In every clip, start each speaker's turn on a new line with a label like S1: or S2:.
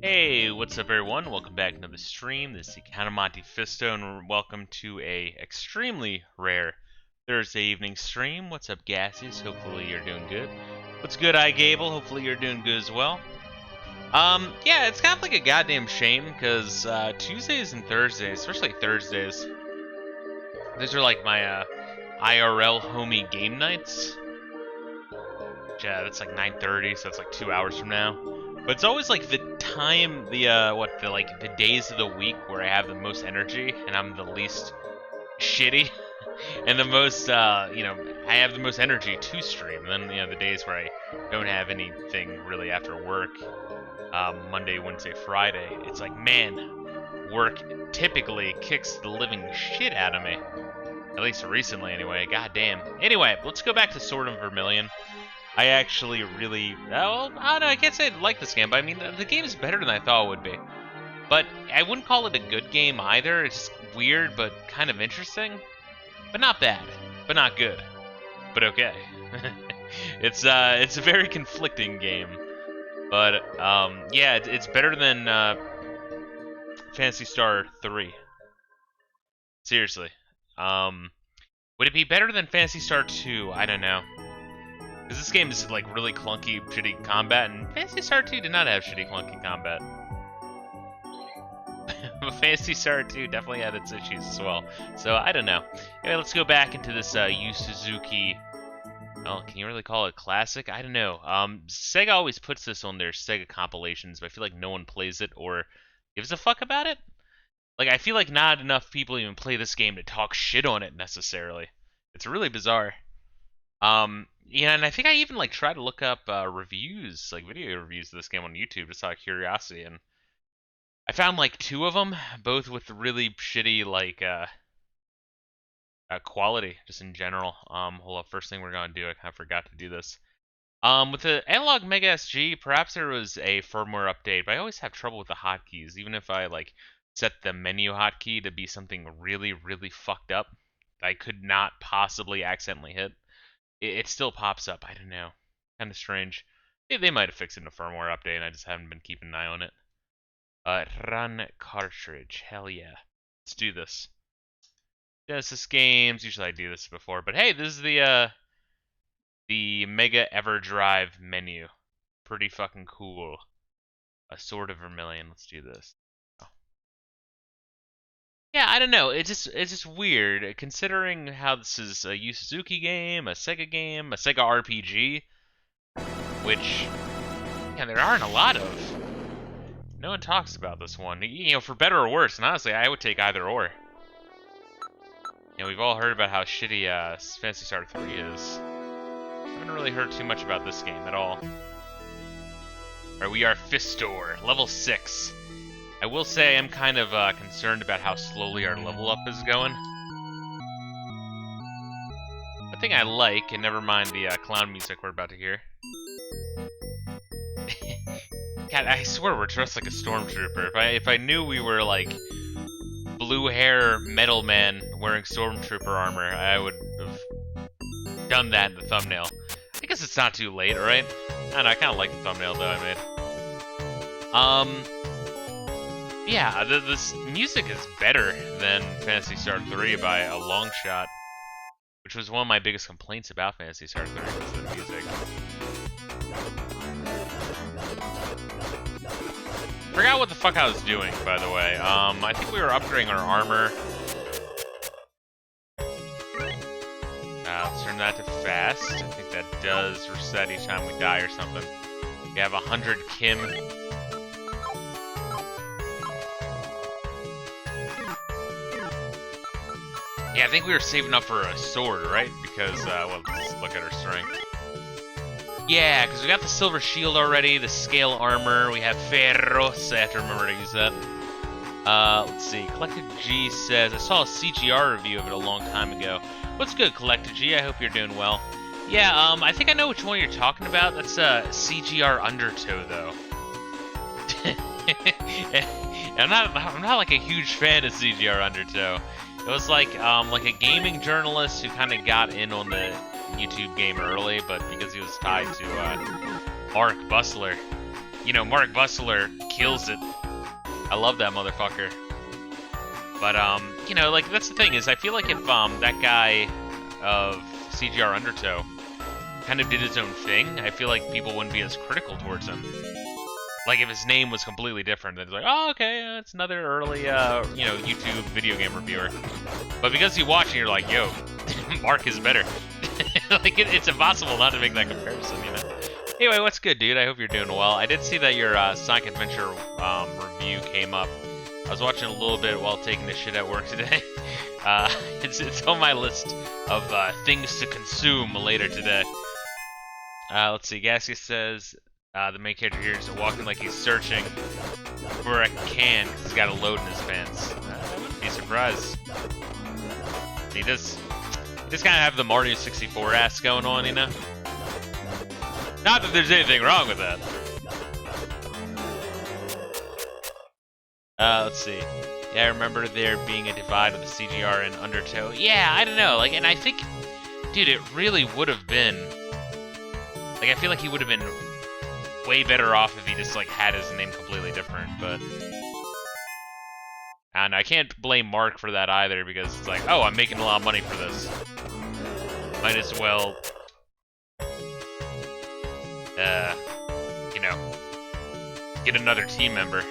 S1: Hey, what's up everyone? Welcome back to another stream. This is the Count of Monte Fisto, and welcome to a extremely rare Thursday evening stream. What's up, Gassies? Hopefully you're doing good. What's good, iGable? Hopefully you're doing good as well. Yeah, it's kind of like a goddamn shame, because Tuesdays and Thursdays, especially Thursdays, those are like my IRL homie game nights. Yeah, that's like 9:30, so that's like 2 hours from now. But it's always like the time, the days of the week where I have the most energy and I'm the least shitty, and the most, I have the most energy to stream. And then, the days where I don't have anything really after work, Monday, Wednesday, Friday, it's like, man, work typically kicks the living shit out of me. At least recently, anyway. God damn. Anyway, let's go back to Sword of Vermilion. I actually really, well, I don't know, I can't say I like this game, but I mean, the game is better than I thought it would be. But I wouldn't call it a good game either. It's just weird, but kind of interesting. But not bad, but not good, but okay. It's a very conflicting game. But, yeah, it's better than, Phantasy Star 3. Seriously. Would it be better than Phantasy Star 2? I don't know. Because this game is like really clunky, shitty combat, and Phantasy Star 2 did not have shitty, clunky combat. But Phantasy Star 2 definitely had its issues as well. So I don't know. Anyway, let's go back into this Yu Suzuki. Well, can you really call it classic? I don't know. Sega always puts this on their Sega compilations, but I feel like no one plays it or gives a fuck about it. Like, I feel like not enough people even play this game to talk shit on it necessarily. It's really bizarre. Yeah, and I think I even like tried to look up reviews, like video reviews of this game on YouTube, just out of curiosity, and I found like 2 of them, both with really shitty like quality, just in general. Hold up, first thing we're gonna do, I kind of forgot to do this. With the Analog Mega SG, perhaps there was a firmware update, but I always have trouble with the hotkeys, even if I like set the menu hotkey to be something really, really fucked up that I could not possibly accidentally hit. It still pops up. I don't know. Kind of strange. They might have fixed it in a firmware update, and I just haven't been keeping an eye on it. Run cartridge. Hell yeah. Let's do this. Genesis games. Usually I do this before, but hey, this is the Mega EverDrive menu. Pretty fucking cool. A Sword of Vermilion. Let's do this. Yeah, I don't know. It's just weird considering how this is a Yu Suzuki game, a Sega RPG, which there aren't a lot of. No one talks about this one, for better or worse. And honestly, I would take either or. We've all heard about how shitty Phantasy Star 3 is. I haven't really heard too much about this game at all. Alright, we are Fisto, level 6. I will say I'm kind of concerned about how slowly our level up is going. The thing I like, and never mind the clown music we're about to hear. God, I swear we're dressed like a stormtrooper. If I knew we were like blue hair metal man wearing stormtrooper armor, I would have done that in the thumbnail. I guess it's not too late, right? I don't know, I kind of like the thumbnail though I made. Yeah, this music is better than Phantasy Star 3 by a long shot, which was one of my biggest complaints about Phantasy Star 3, was the music. Forgot what the fuck I was doing, by the way. I think we were upgrading our armor. Let's turn that to fast. I think that does reset each time we die or something. We have 100 Kim. Yeah, I think we were saving up for a sword, right? Because, well, let's look at our strength. Yeah, because we got the silver shield already, the scale armor, we have Ferros, I have to remember to use that. Let's see, Collected G says, I saw a CGR review of it a long time ago. What's good, Collected G? I hope you're doing well. Yeah, I think I know which one you're talking about. That's, CGR Undertow, though. I'm not like a huge fan of CGR Undertow. It was like a gaming journalist who kind of got in on the YouTube game early, but because he was tied to Ark Bustler, you know, Mark Bussler kills it. I love that motherfucker. But, you know, like, that's the thing, is I feel like if, that guy of CGR Undertow kind of did his own thing, I feel like people wouldn't be as critical towards him. Like, if his name was completely different, then it's like, oh, okay, it's another early, you know, YouTube video game reviewer. But because you watch and you're like, yo, Mark is better. Like, it's impossible not to make that comparison, you know? Anyway, what's good, dude? I hope you're doing well. I did see that your Sonic Adventure review came up. I was watching a little bit while taking the shit at work today. It's on my list of things to consume later today. Let's see. Gassy says the main character here is walking like he's searching for a can because he's got a load in his pants. I wouldn't be surprised. He does kind of have the Mario 64 ass going on, you know? Not that there's anything wrong with that. Let's see. Yeah, I remember there being a divide with the CGR and Undertow. Yeah, I don't know. Like, and I think, dude, it really would have been. Like, I feel like he would have been way better off if he just like had his name completely different. But, and I can't blame Mark for that either because it's like, oh, I'm making a lot of money for this. Might as well, you know, get another team member.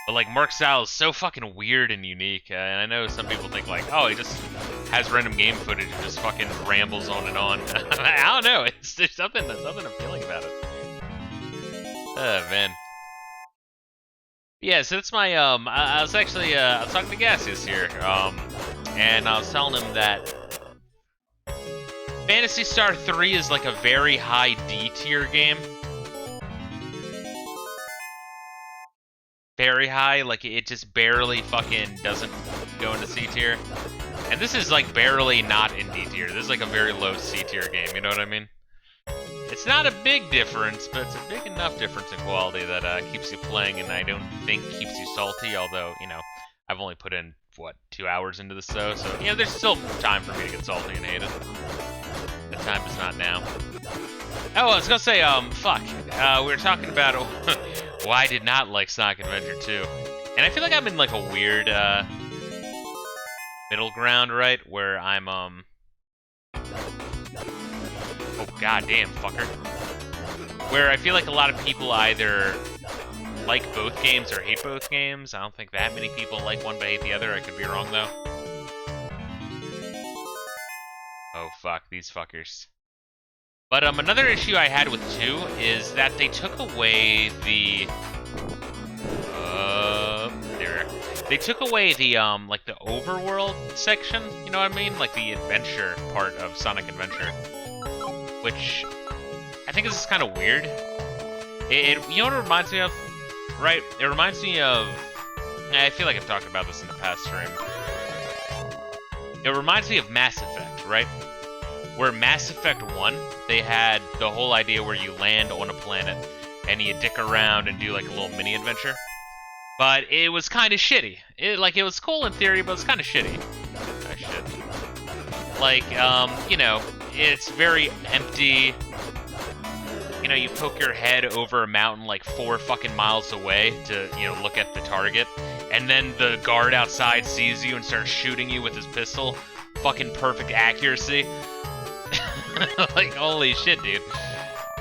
S1: But like Mark's style is so fucking weird and unique, and I know some people think like, oh, he just has random game footage and just fucking rambles on and on. I don't know, there's something appealing about it. Oh man. Yeah, so that's my I was actually I was talking to Gassius here, and I was telling him that Phantasy Star 3 is like a very high D tier game. Very high, like it just barely fucking doesn't go into C tier. And this is like barely not in D tier. This is like a very low C tier game, you know what I mean? It's not a big difference, but it's a big enough difference in quality that keeps you playing, and I don't think keeps you salty, although, you know, I've only put in, what, 2 hours into this so you know, there's still time for me to get salty and hate it. The time is not now. Oh, I was gonna say, fuck. We were talking about why I did not like Sonic Adventure 2. And I feel like I'm in like a weird, middle ground, right? Where I'm, oh, goddamn, fucker. Where I feel like a lot of people either like both games or hate both games. I don't think that many people like one but hate the other. I could be wrong, though. Oh, fuck, these fuckers. But another issue I had with 2 is that they took away the they took away the like the overworld section, you know what I mean? Like the adventure part of Sonic Adventure, which I think is kind of weird. You know what it reminds me of, right? It reminds me of, I feel like I've talked about this in the past stream. It reminds me of Mass Effect, right? Where Mass Effect 1, they had the whole idea where you land on a planet and you dick around and do like a little mini adventure. But it was kind of shitty. It was cool in theory, but it was kind of shitty. Oh shit. Like, you know, it's very empty. You know, you poke your head over a mountain like 4 fucking miles away to, you know, look at the target. And then the guard outside sees you and starts shooting you with his pistol. Fucking perfect accuracy. Like, holy shit, dude.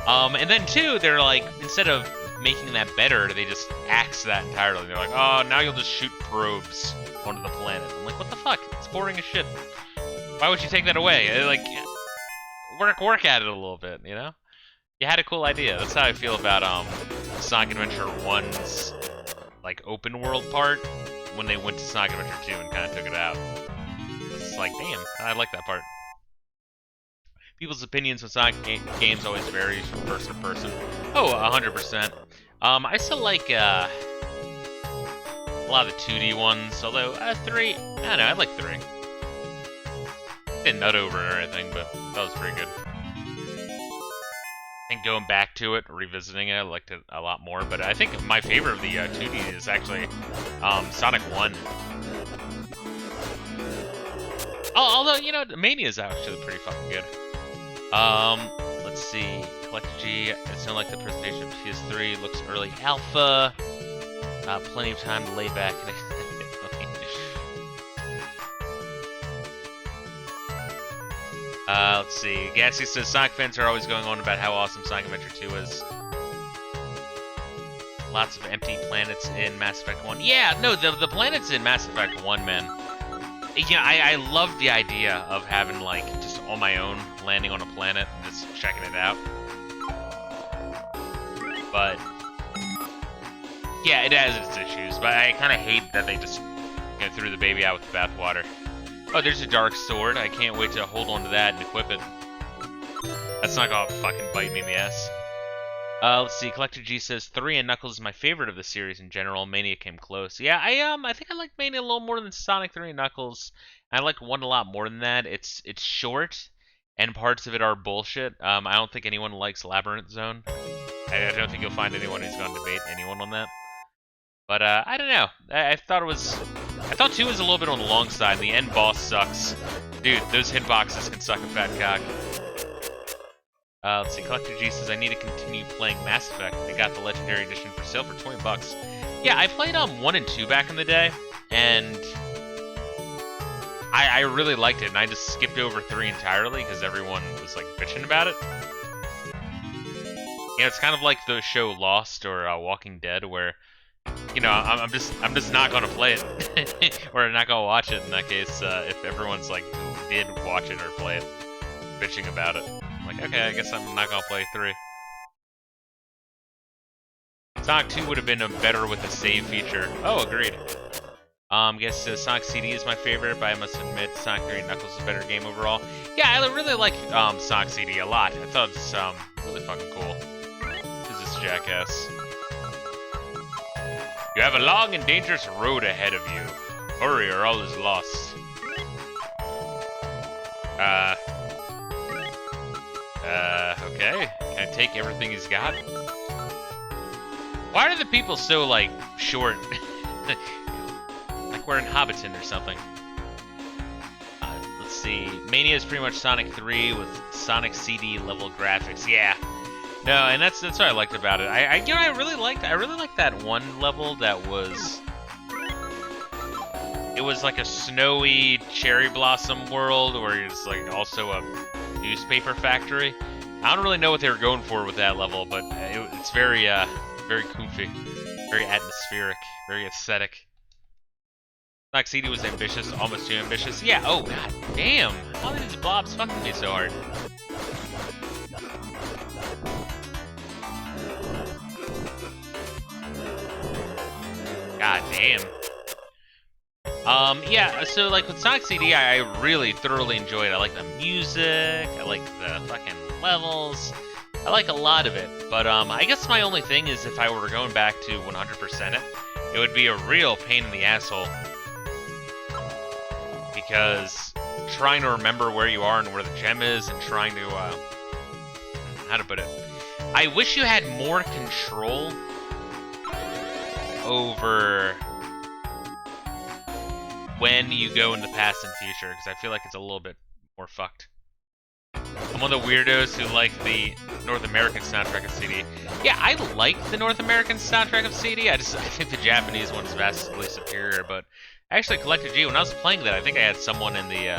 S1: And then 2, they're like, instead of making that better, they just axe that entirely. They're like, oh, now you'll just shoot probes onto the planet. I'm like, what the fuck? It's boring as shit. Why would you take that away? Like, work at it a little bit, you know? You had a cool idea. That's how I feel about Sonic Adventure 1's like open world part when they went to Sonic Adventure 2 and kind of took it out. It's like, damn, I like that part. People's opinions on Sonic games always varies from person to person. Oh, 100%. I still like a lot of the 2D ones, although 3, I don't know, I like 3. Didn't nut over it or anything, but that was pretty good. I think going back to it, revisiting it, I liked it a lot more, but I think my favorite of the 2D is actually Sonic 1. Although, you know, Mania is actually pretty fucking good. Let's see. Collector G. It's not like the presentation of PS3. Looks early alpha. Plenty of time to lay back. Let's see. Gassy says Sonic fans are always going on about how awesome Sonic Adventure 2 is. Lots of empty planets in Mass Effect 1. Yeah, no, the planets in Mass Effect 1, man. Yeah, I love the idea of having, like, just on my own, landing on a planet and just checking it out. But, yeah, it has its issues, but I kind of hate that they just threw the baby out with the bathwater. Oh, there's a dark sword. I can't wait to hold on to that and equip it. That's not gonna fucking bite me in the ass. Let's see. Collector G says 3 and Knuckles is my favorite of the series in general. Mania came close. Yeah, I think I like Mania a little more than Sonic 3 and Knuckles. I like 1 a lot more than that. It's short, and parts of it are bullshit. I don't think anyone likes Labyrinth Zone. I don't think you'll find anyone who's gonna debate anyone on that. But I don't know. I thought 2 was a little bit on the long side. The end boss sucks. Dude, those hitboxes can suck a fat cock. Let's see. Collector G says I need to continue playing Mass Effect. They got the Legendary Edition for sale for $20. Yeah, I played 1 and 2 back in the day, and I really liked it. And I just skipped over 3 entirely because everyone was like bitching about it. Yeah, it's kind of like the show Lost or Walking Dead, where I'm just not gonna play it, or not gonna watch it in that case. If everyone's like who did watch it or play it, bitching about it, I'm like, okay, I guess I'm not gonna play 3. Sonic 2 would have been better with a save feature. Oh, agreed. Guess Sonic CD is my favorite, but I must admit Sonic 3 and Knuckles is a better game overall. Yeah, I really like Sonic CD a lot. I thought it was really fucking cool. Who's this jackass? You have a long and dangerous road ahead of you. Hurry or all is lost. Okay. Can I take everything he's got? Why are the people so, like, short? Like we're in Hobbiton or something. Let's see. Mania is pretty much Sonic 3 with Sonic CD level graphics. Yeah. No, and that's what I liked about it. I really liked that one level that was. It was like a snowy cherry blossom world where it's like also a newspaper factory. I don't really know what they were going for with that level, but it's very goofy, very atmospheric, very aesthetic. Sonic CD was ambitious, almost too ambitious. Yeah. Oh god damn! How are these blobs fucking me so hard? God damn. Yeah, so like with Sonic CD, I really thoroughly enjoyed it. I like the music, I like the fucking levels, I like a lot of it. But I guess my only thing is if I were going back to 100% it would be a real pain in the asshole. Because trying to remember where you are and where the gem is and trying to, how to put it? I wish you had more control over when you go in the past and future, because I feel like it's a little bit more fucked. I'm one of the weirdos who like the North American soundtrack of CD. Yeah, I like the North American soundtrack of CD. I think the Japanese one is vastly superior. But actually, Collector G, when I was playing that, I think I had someone in the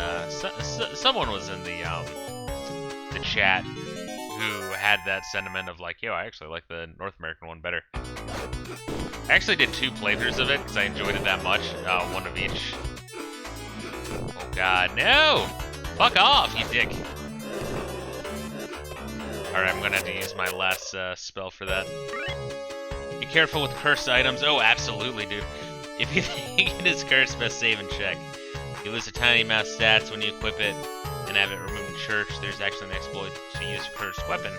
S1: someone was in the chat who had that sentiment of like, yo, I actually like the North American one better. I actually did 2 playthroughs of it because I enjoyed it that much. 1 of each. Oh god, no! Fuck off, you dick! Alright, I'm gonna have to use my last spell for that. Be careful with cursed items. Oh, absolutely, dude. If you think it is cursed, best save and check. You lose a tiny amount of stats when you equip it and have it removed in church. There's actually an exploit to use a cursed weapon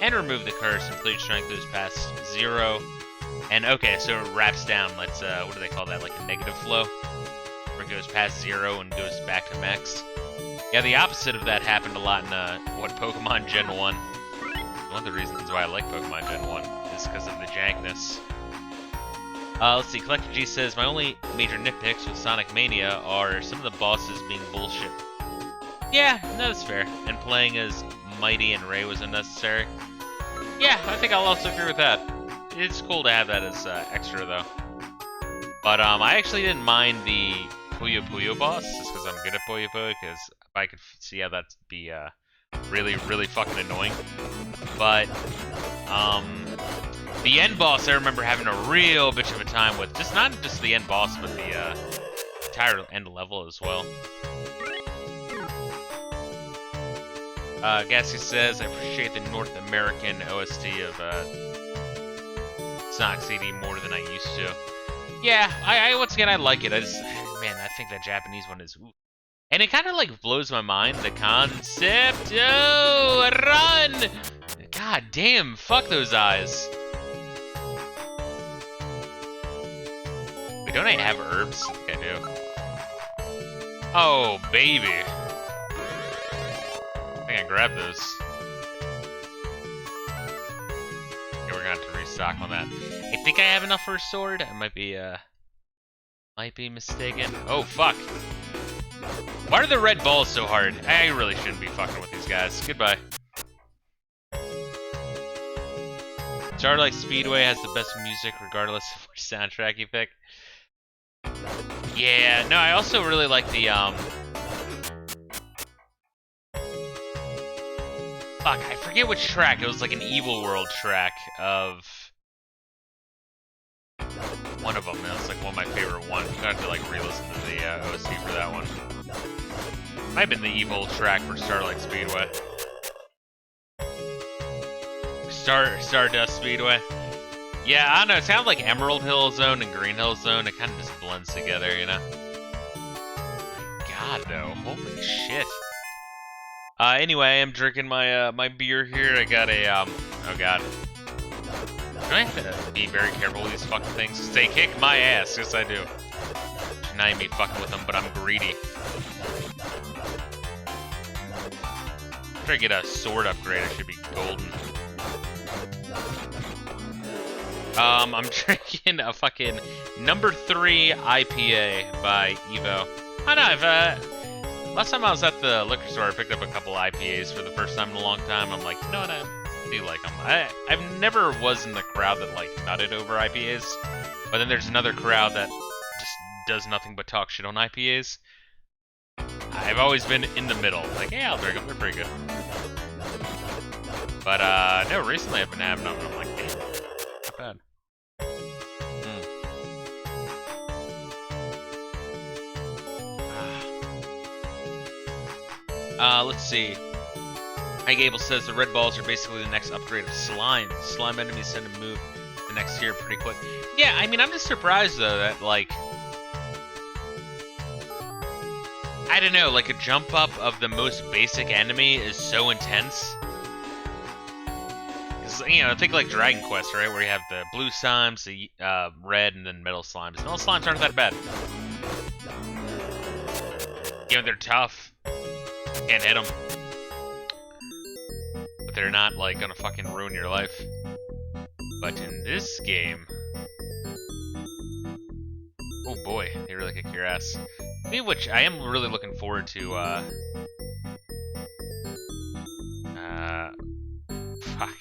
S1: and remove the curse until your strength goes past 0. And okay, so it wraps down. Let's what do they call that? Like a negative flow, where it goes past 0 and goes back to max. Yeah, the opposite of that happened a lot in Pokemon Gen 1. One of the reasons why I like Pokemon Gen 1 is because of the jankness. Let's see. Collector G says my only major nitpicks with Sonic Mania are some of the bosses being bullshit. Yeah, no, that's fair. And playing as Mighty and Ray was unnecessary. Yeah, I think I'll also agree with that. It's cool to have that as extra, though. But I actually didn't mind the Puyo Puyo boss, just because I'm good at Puyo Puyo, because if I could see how that'd be really, really fucking annoying. But the end boss I remember having a real bitch of a time with. Just not just the end boss, but the entire end level as well. Gassy says, I appreciate the North American OST of Sonic CD more than I used to. Yeah, I once again, I like it. Man, I think that Japanese one is... Ooh. And it kind of, like, blows my mind, the concept. Oh, run! God damn, fuck those eyes. Wait, don't I have herbs? I think I do. Oh, baby. I think I grabbed those. Okay, we're gonna have to restock on that. I think I have enough for a sword. I might be mistaken. Oh, fuck. Why are the red balls so hard? I really shouldn't be fucking with these guys. Goodbye. Starlight Speedway has the best music regardless of which soundtrack you pick. Yeah, no, I also really like the, fuck, I forget which track. It was like an Evil World track of one of them. It was like one of my favorite ones. I'm gonna have to like re-listen to the OST for that one. Might have been the Evil track for Starlight Speedway. Stardust Speedway. Yeah, I don't know. It sounds like Emerald Hill Zone and Green Hill Zone. It kind of just blends together, you know? My God, though. Holy shit. Anyway, I'm drinking my my beer here. I got a oh god. Do I have to be very careful with these fucking things? Because they kick my ass. Yes, I do. Not even be fucking with them, but I'm greedy. After I get a sword upgrade, I should be golden. I'm drinking a fucking number 3 IPA by Evo. I don't know, last time I was at the liquor store, I picked up a couple IPAs for the first time in a long time. I'm like, you know what, I do like them. I've never was in the crowd that, like, nutted over IPAs, but then there's another crowd that just does nothing but talk shit on IPAs. I've always been in the middle. Like, yeah, I'll drink them, they're pretty good. But, no, recently I've been having them, and I'm like, damn, not bad. Let's see. Mike Gable says the red balls are basically the next upgrade of slime. Slime enemies tend to move the next tier pretty quick. Yeah, I mean, I'm just surprised, though, that, like... I don't know, like, a jump up of the most basic enemy is so intense. You know, think like Dragon Quest, right? Where you have the blue slimes, the red, and then metal slimes. Metal slimes aren't that bad. You know, they're tough. Can't hit them. But they're not, like, gonna fucking ruin your life. But in this game... Oh boy, they really kick your ass. Which I am really looking forward to, fuck.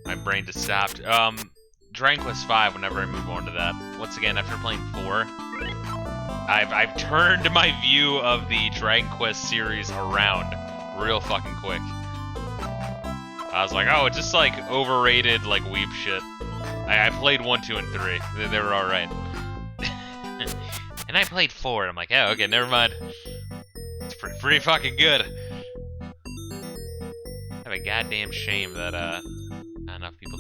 S1: My brain just stopped. Dragon Quest V, whenever I move on to that. Once again, after playing 4, I've turned my view of the Dragon Quest series around real fucking quick. I was like, oh, it's just like overrated, like weeb shit. I played 1, 2, and 3. They were alright. And I played 4, and I'm like, oh, okay, never mind. It's pretty fucking good. Have a goddamn shame that not enough people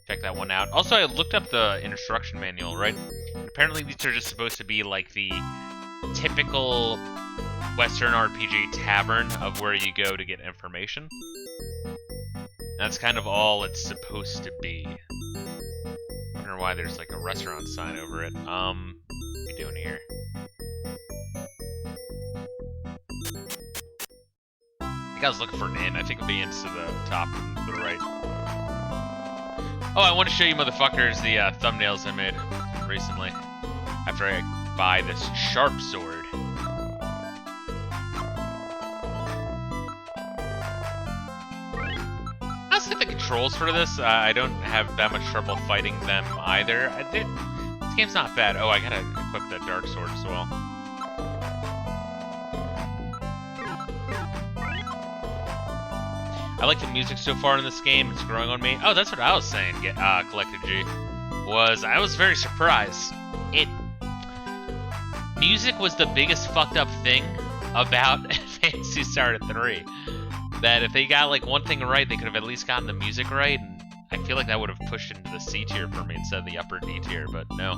S1: check that one out. Also, I looked up the instruction manual, right? And apparently these are just supposed to be like the typical Western RPG tavern of where you go to get information. That's kind of all it's supposed to be. I wonder why there's like a restaurant sign over it. What are you doing here? I think I was looking for an inn. I think it'll be into the top and the right. Oh, I want to show you motherfuckers the thumbnails I made recently. After I buy this sharp sword. looks like the controls for this, I don't have that much trouble fighting them either. This game's not bad. Oh, I gotta equip that dark sword as well. I like the music so far in this game. It's growing on me. Oh, that's what I was saying, Collected G. I was very surprised. Music was the biggest fucked up thing about Phantasy Star 3. That if they got like one thing right, they could have at least gotten the music right, and I feel like that would have pushed into the C tier for me instead of the upper D tier, but no.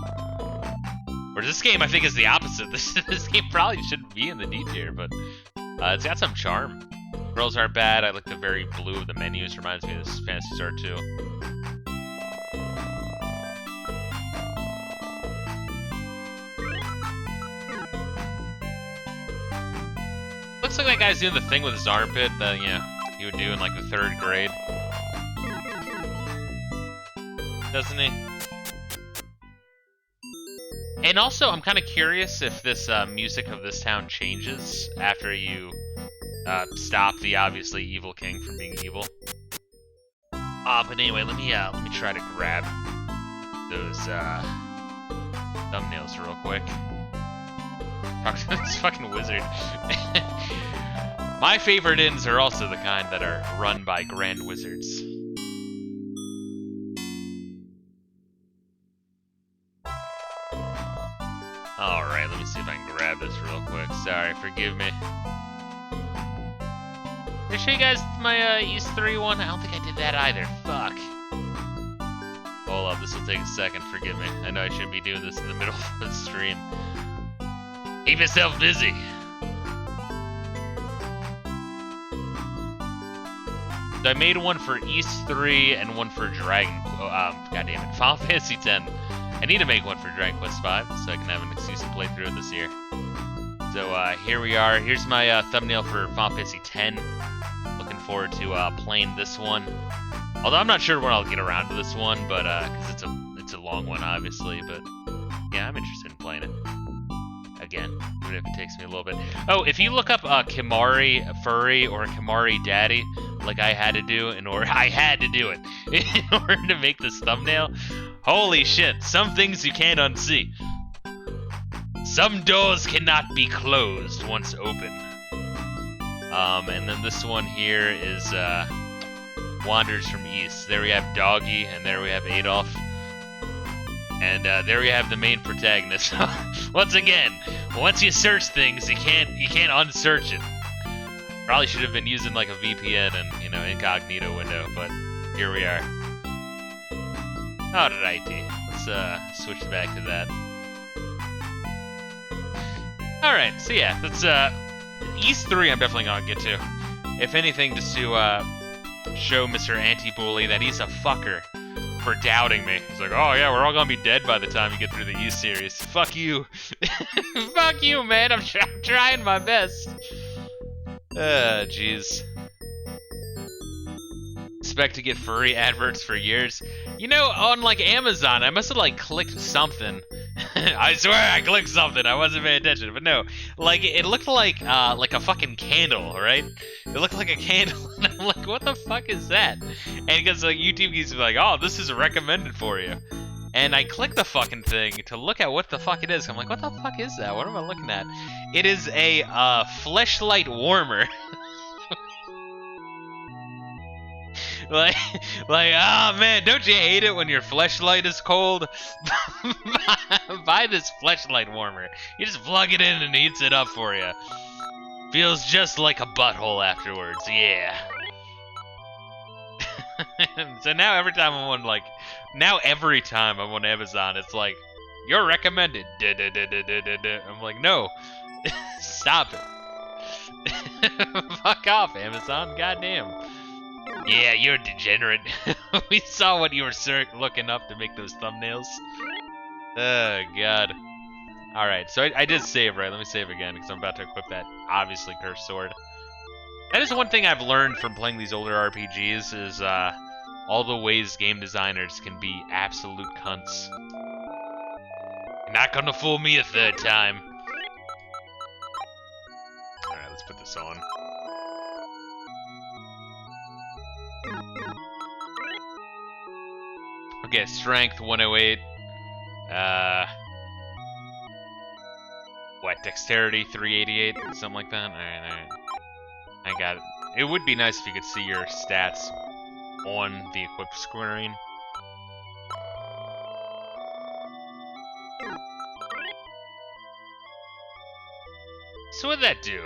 S1: Whereas this game, I think, is the opposite. This game probably shouldn't be in the D tier, but it's got some charm. Girls aren't bad. I like the very blue of the menus. Reminds me of this Phantasy Star 2. Looks like that guy's doing the thing with his armpit that, he would do in like the 3rd grade. Doesn't he? And also, I'm kind of curious if this music of this town changes after you stop the obviously evil king from being evil. But anyway, let me try to grab those thumbnails real quick. Talk to this fucking wizard. My favorite inns are also the kind that are run by grand wizards. Alright, let me see if I can grab this real quick. Sorry, forgive me. Did I show you guys my East 3 one? I don't think I did that either. Fuck. Hold up, this will take a second. Forgive me. I know I shouldn't be doing this in the middle of the stream. Keep yourself busy. So I made one for East 3 and one for goddammit, Final Fantasy 10. I need to make one for Dragon Quest 5 so I can have an excuse to play through it this year. So here we are. Here's my thumbnail for Final Fantasy 10. Looking forward to playing this one. Although I'm not sure when I'll get around to this one, but because it's a long one, obviously. But yeah, I'm interested in playing it again, even if it takes me a little bit. Oh, if you look up Kimari Furry or Kimari Daddy, like I had to do in order to make this thumbnail. Holy shit! Some things you can't unsee. Some doors cannot be closed once open. And then this one here is Wanders from East. There we have Doggy, and there we have Adolf. And there we have the main protagonist. Once again, once you search things, you can't unsearch it. Probably should have been using like a VPN and incognito window, but here we are. Alrighty, let's switch back to that. Alright, so yeah, that's East 3 I'm definitely gonna get to. If anything, just to show Mr. Anti-Bully that he's a fucker for doubting me. He's like, oh yeah, we're all gonna be dead by the time you get through the East series. Fuck you. Fuck you, man, I'm trying my best. Jeez. Expect to get furry adverts for years. On like Amazon, I must have like clicked something. I swear I clicked something. I wasn't paying attention, but no. Like it looked like a fucking candle, right? It looked like a candle, and I'm like, what the fuck is that? And because like YouTube keeps like, oh, this is recommended for you. And I click the fucking thing to look at what the fuck it is. I'm like, what the fuck is that? What am I looking at? It is a fleshlight warmer. like, oh man, don't you hate it when your fleshlight is cold? Buy this fleshlight warmer. You just plug it in and it heats it up for you. Feels just like a butthole afterwards, yeah. So now every time I'm on Amazon, it's like, you're recommended. I'm like, no, stop it. Fuck off, Amazon. Goddamn. Yeah, you're a degenerate. We saw what you were looking up to make those thumbnails. Oh, God. Alright, so I did save, right? Let me save again, because I'm about to equip that obviously cursed sword. That is one thing I've learned from playing these older RPGs, is all the ways game designers can be absolute cunts. You're not gonna fool me a third time. Alright, let's put this on. Okay, strength 108. What, dexterity 388? Something like that? Alright. I got it. It would be nice if you could see your stats on the equipped screen. So what'd that do?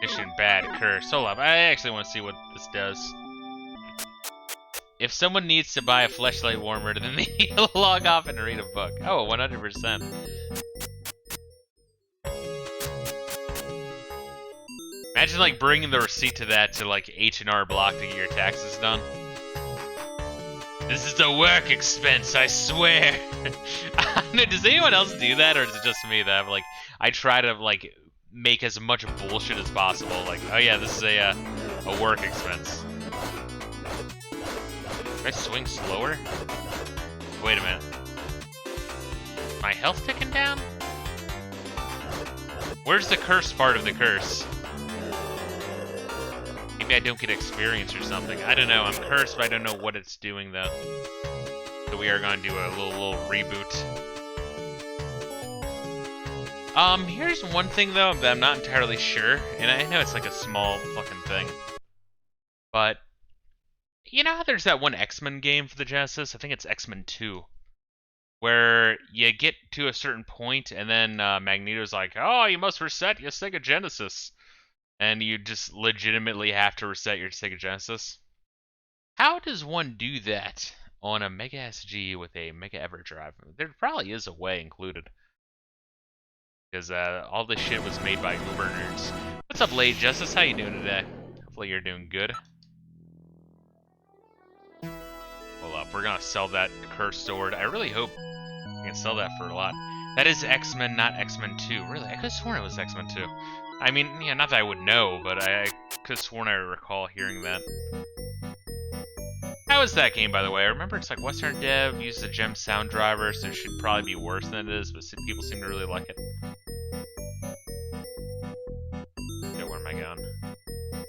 S1: Mission bad, curse. Hold up, I actually want to see what this does. If someone needs to buy a fleshlight warmer, then they need to log off and read a book. Oh, 100%. Imagine like bringing the receipt to that to like H&R Block to get your taxes done. This is a work expense, I swear. Does anyone else do that, or is it just me that like I try to like make as much bullshit as possible? Like, oh yeah, this is a work expense. Can I swing slower? Wait a minute. My health ticking down? Where's the curse part of the curse? Maybe I don't get experience or something. I don't know. I'm cursed, but I don't know what it's doing, though. So we are going to do a little reboot. Here's one thing, though, that I'm not entirely sure. And I know it's like a small fucking thing. But, you know how there's that one X-Men game for the Genesis? I think it's X-Men 2. Where you get to a certain point, and then Magneto's like, oh, you must reset your Sega Genesis. And you just legitimately have to reset your Sega Genesis. How does one do that on a Mega SG with a Mega EverDrive? There probably is a way included. Because all this shit was made by Uber nerds. What's up, Lady Justice? How you doing today? Hopefully you're doing good. Hold up, we're gonna sell that cursed sword. I really hope we can sell that for a lot. That is X-Men, not X-Men 2. Really, I could have sworn it was X-Men 2. I mean, yeah, not that I would know, but I could have sworn I recall hearing that. How is that game, by the way? I remember it's like Western Dev uses a gem sound driver, so it should probably be worse than it is, but people seem to really like it. Okay, where am I going?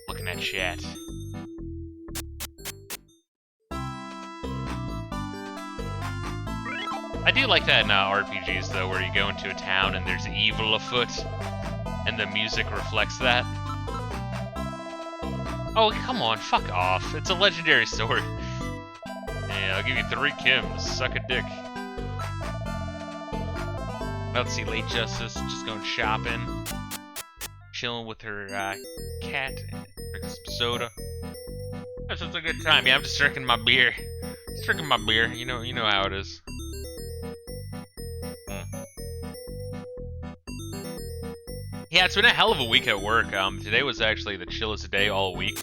S1: Looking at chat. I do like that in RPGs, though, where you go into a town and there's evil afoot. And the music reflects that. Oh, come on, fuck off. It's a legendary sword. Yeah, I'll give you 3 Kims. Suck a dick. Let's see, Late Justice just going shopping. Chilling with her cat. Drinking some soda. That's just a good time. Yeah, I'm just drinking my beer. Just drinking my beer. You know how it is. Yeah, it's been a hell of a week at work. Today was actually the chillest day all week.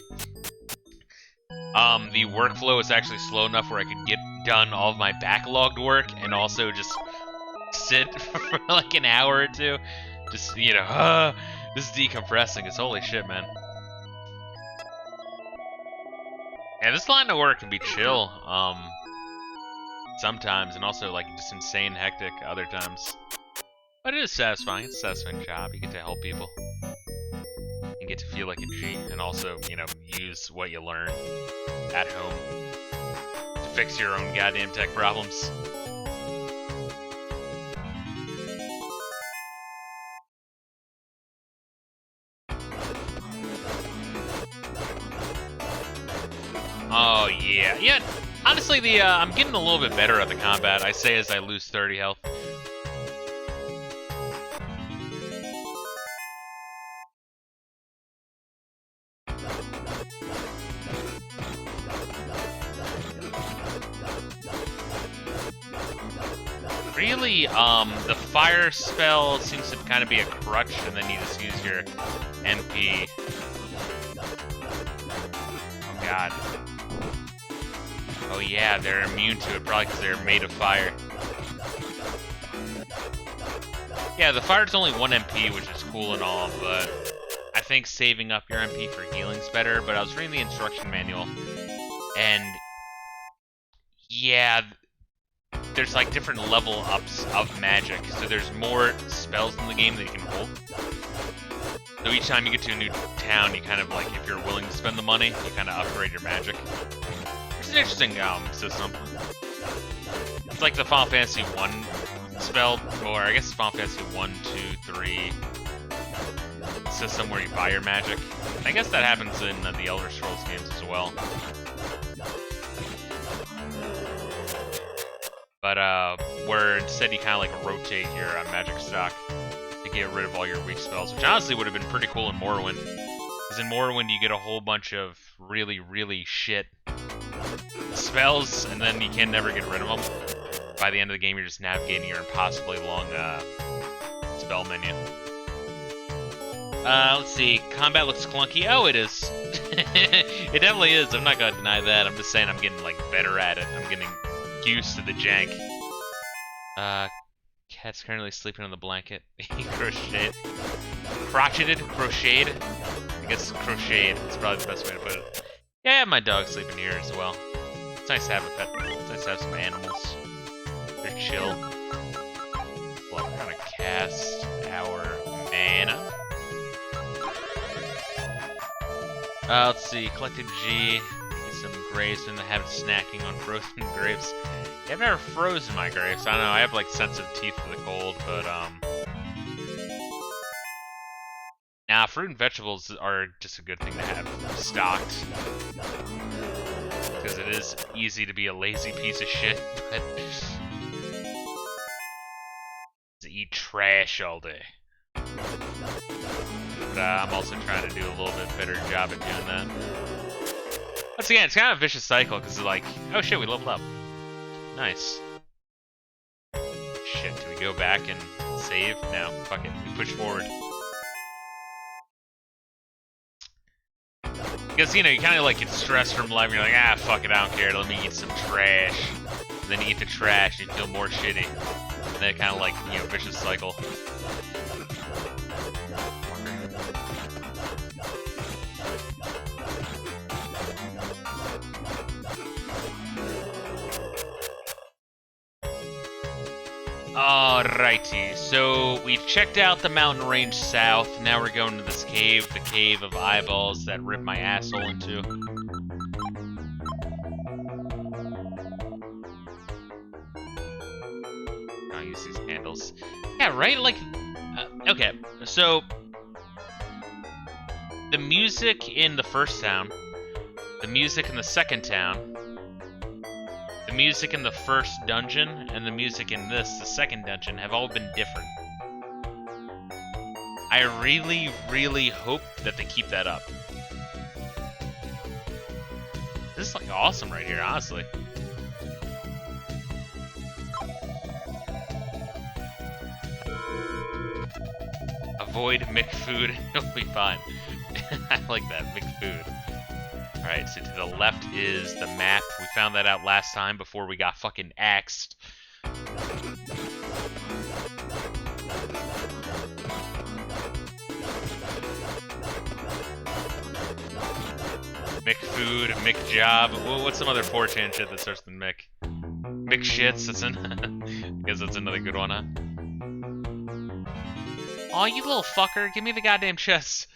S1: The workflow is actually slow enough where I could get done all of my backlogged work and also just sit for like an hour or two. Just, you know, just decompressing. It's holy shit, man. Yeah, this line of work can be chill, sometimes, and also like just insane hectic other times. But it is satisfying. It's a satisfying job. You get to help people. You get to feel like a G, and also, you know, use what you learn at home to fix your own goddamn tech problems. Oh yeah, yeah. Honestly, I'm getting a little bit better at the combat. I say as I lose 30 health. Really, the fire spell seems to kind of be a crutch, and then you just use your MP. Oh god. Oh yeah, they're immune to it, probably because they're made of fire. Yeah, the fire's only 1 MP, which is cool and all, but I think saving up your MP for healing's better. But I was reading the instruction manual, and yeah, there's like different level ups of magic. So there's more spells in the game that you can hold. So each time you get to a new town, you kind of like, if you're willing to spend the money, you kind of upgrade your magic. It's an interesting system. It's like the Final Fantasy 1 spell, or I guess Final Fantasy 1, 2, 3 system where you buy your magic. I guess that happens in the Elder Scrolls games as well. But where instead you kind of like rotate your magic stock to get rid of all your weak spells, which honestly would have been pretty cool in Morrowind. Because in Morrowind you get a whole bunch of really, really shit spells, and then you can never get rid of them. By the end of the game, you're just navigating your impossibly long spell menu. Let's see. Combat looks clunky. Oh, it is. It definitely is. I'm not gonna deny that. I'm just saying I'm getting like better at it. I'm getting used to the jank. Cat's currently sleeping on the blanket. He crocheted. Crocheted? I guess crocheted. It's probably the best way to put it. Yeah, I have my dog sleeping here as well. It's nice to have a pet. It's nice to have some animals. They're chill. Well, we're gonna cast our mana. Let's see. Collected G. Get some grapes in the habit of snacking on frozen grapes. Yeah, I've never frozen my grapes. I don't know. I have like sensitive teeth for the cold, but nah, fruit and vegetables are just a good thing to have stocked. Because it is easy to be a lazy piece of shit, but to eat trash all day. But I'm also trying to do a little bit better job at doing that. Once again, it's kind of a vicious cycle, because it's like, oh shit, we leveled up. Nice. Shit, do we go back and save? No, fuck it, we push forward. Because, you know, you kind of like get stressed from life, and you're like, ah, fuck it, I don't care, let me eat some trash. And then you eat the trash, and you feel more shitty. And then it kind of like, you know, vicious cycle. Alrighty, so we've checked out the mountain range south. Now we're going to this cave, the cave of eyeballs that rip my asshole into. I'll use these candles. Yeah, right? Like, okay, so the music in the first town, the music in the second town, the music in the first dungeon, and the music in this, the second dungeon, have all been different. I really, really hope that they keep that up. This is like awesome right here, honestly. Avoid McFood, it'll be fine. I like that, McFood. Alright, so to the left is the map. We found that out last time before we got fucking axed. McFood, McJob. What's some other 4chan shit that starts with Mick? McShits, that's in. I guess that's another good one, huh? Aw, you little fucker, give me the goddamn chest.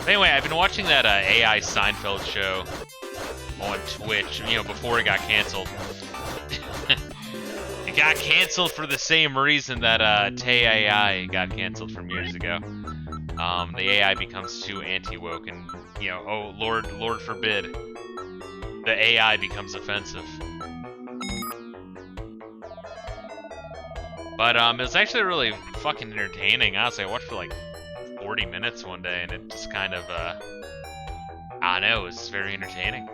S1: Anyway, I've been watching that AI Seinfeld show on Twitch, you know, before it got canceled. It got canceled for the same reason that Tay AI got canceled from years ago. The AI becomes too anti-woke, and, you know, oh, Lord forbid, the AI becomes offensive. But it was actually really fucking entertaining. Honestly, I watched for like 40 minutes one day, and it just kind of, I don't know, it was very entertaining.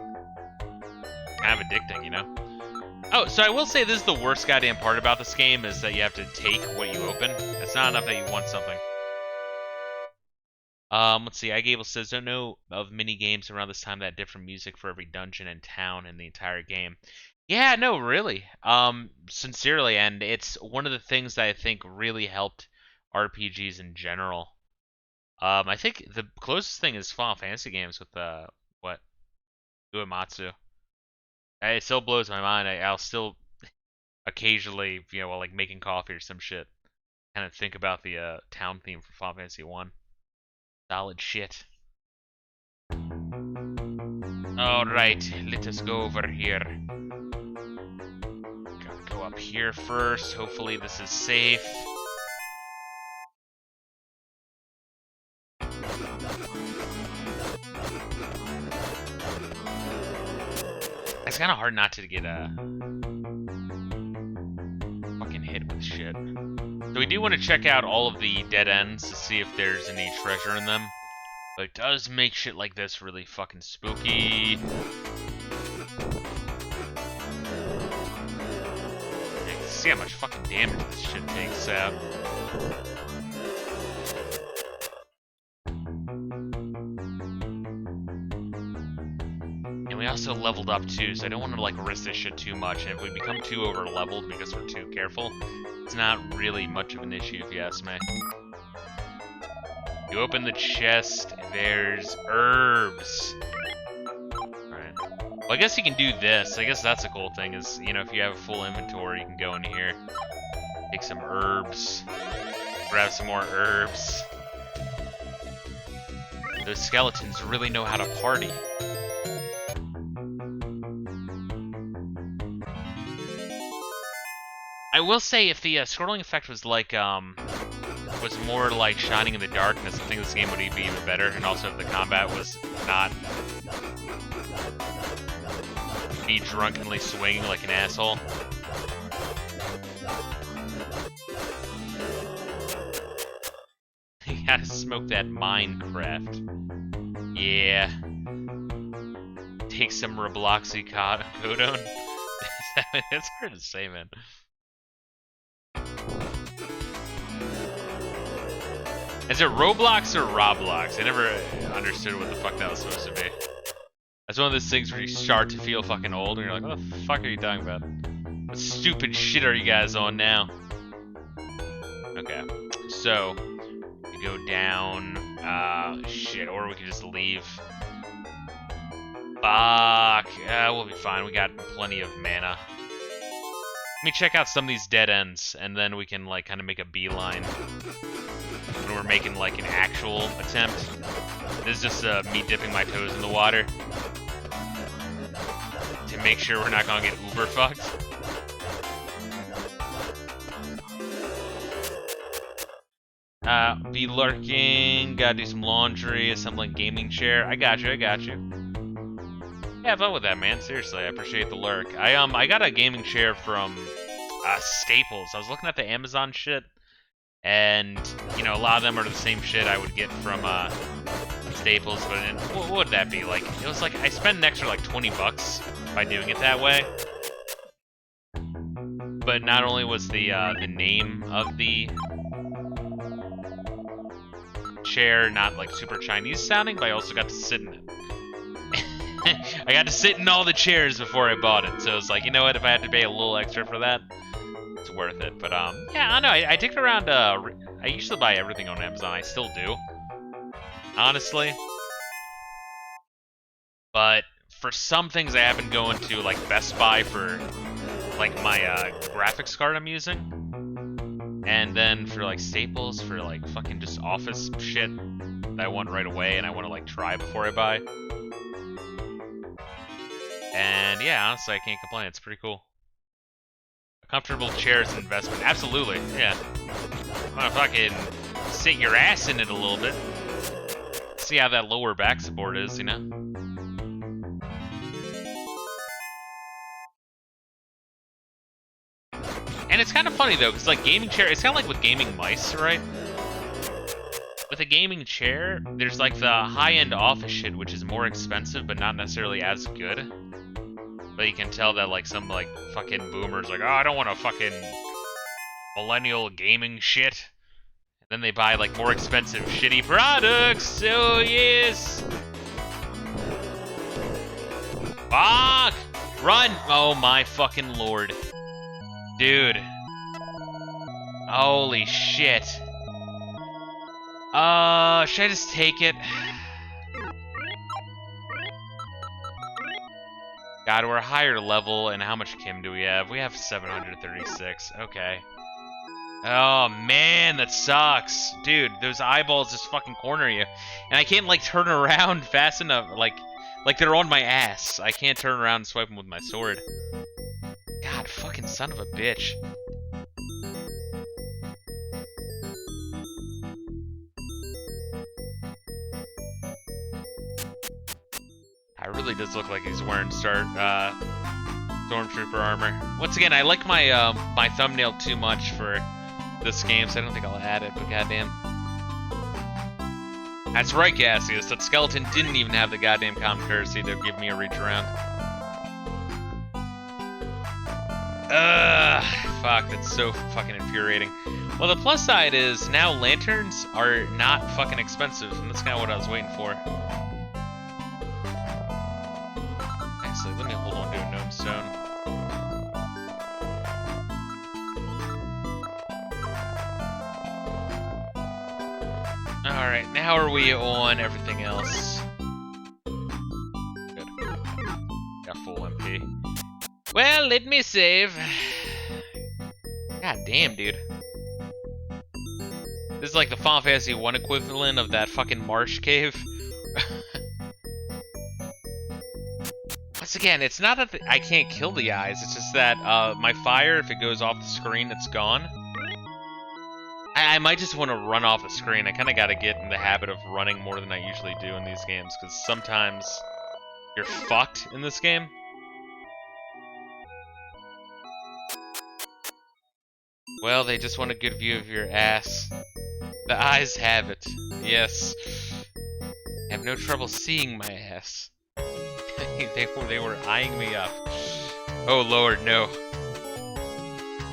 S1: Kind of addicting, you know? Oh, so I will say this is the worst goddamn part about this game, is that you have to take what you open. It's not enough that you want something. Let's see, iGable says, don't know of mini games around this time that had different music for every dungeon and town in the entire game. Yeah, no, really. Sincerely, and it's one of the things that I think really helped RPGs in general. I think the closest thing is Final Fantasy games with, what? Uematsu. It still blows my mind. I'll still occasionally, you know, while like making coffee or some shit, kind of think about the town theme for Final Fantasy 1. Solid shit. Alright, let us go over here. Gotta go up here first. Hopefully this is safe. It's kind of hard not to get fucking hit with shit. So we do want to check out all of the dead ends to see if there's any treasure in them. But it does make shit like this really fucking spooky. You can see how much fucking damage this shit takes out. And we also leveled up too, so I don't want to like risk this shit too much. And if we become too over leveled because we're too careful, it's not really much of an issue if you ask me. You open the chest, there's herbs. Alright. Well, I guess you can do this. I guess that's a cool thing is, you know, if you have a full inventory, you can go in here, take some herbs, grab some more herbs. Those skeletons really know how to party. I will say if the scrolling effect was like, was more like Shining in the Darkness, I think this game would be even better, and also if the combat was not be drunkenly swinging like an asshole. You gotta smoke that Minecraft. Yeah. Take some Robloxycodone. It's hard to say, man. Is it Roblox or Roblox? I never understood what the fuck that was supposed to be. That's one of those things where you start to feel fucking old, and you're like, what the fuck are you talking about? What stupid shit are you guys on now? Okay, so we go down. Shit, or we could just leave. Fuck. We'll be fine. We got plenty of mana. Let me check out some of these dead ends, and then we can like kind of make a beeline when we're making like an actual attempt. This is just me dipping my toes in the water to make sure we're not gonna get uber fucked. Be lurking, gotta do some laundry, assembling gaming chair. I got you, I got you. Yeah, have fun with that, man. Seriously, I appreciate the lurk. I got a gaming chair from Staples. I was looking at the Amazon shit, and you know, a lot of them are the same shit I would get from Staples. But what would that be like? It was like I spent an extra like $20 by doing it that way. But not only was the name of the chair not like super Chinese sounding, but I also got to sit in it. I got to sit in all the chairs before I bought it, so it's like, you know what, if I had to pay a little extra for that, it's worth it. But yeah, I don't know, I take around, I usually buy everything on Amazon, I still do, honestly. But for some things I have been going to like Best Buy for like my graphics card I'm using. And then for like Staples, for like fucking just office shit that I want right away and I want to like try before I buy. And yeah, honestly, I can't complain. It's pretty cool. A comfortable chair is an investment. Absolutely, yeah. I'm gonna fucking sit your ass in it a little bit. See how that lower back support is, you know? And it's kind of funny though, because like gaming chair, it's kind of like with gaming mice, right? With a gaming chair, there's like the high-end office shit, which is more expensive, but not necessarily as good. But you can tell that like some like fucking boomers like, oh, I don't want a fucking millennial gaming shit. And then they buy like more expensive shitty products. So yes. Fuck! Run! Oh my fucking lord. Dude. Holy shit. Should I just take it? God, we're a higher level, and how much Kim do we have? We have 736, okay. Oh man, that sucks. Dude, those eyeballs just fucking corner you. And I can't like turn around fast enough, like they're on my ass. I can't turn around and swipe them with my sword. God, fucking son of a bitch. It really does look like he's wearing Stormtrooper armor. Once again, I like my my thumbnail too much for this game, so I don't think I'll add it, but goddamn. That's right, Cassius. That skeleton didn't even have the goddamn common courtesy to give me a reach around. Ugh, fuck, that's so fucking infuriating. Well, the plus side is now lanterns are not fucking expensive, and that's kind of what I was waiting for. Actually, let me hold on to a gnome stone. Alright, now are we on everything else? Good. Got full MP. Well, let me save. God damn, dude. This is like the Final Fantasy 1 equivalent of that fucking marsh cave. Once again, it's not that I can't kill the eyes, it's just that my fire, if it goes off the screen, it's gone. I might just want to run off the screen. I kind of got to get in the habit of running more than I usually do in these games, because sometimes you're fucked in this game. Well, they just want a good view of your ass. The eyes have it. Yes. I have no trouble seeing my ass. They were eyeing me up. Oh lord, no.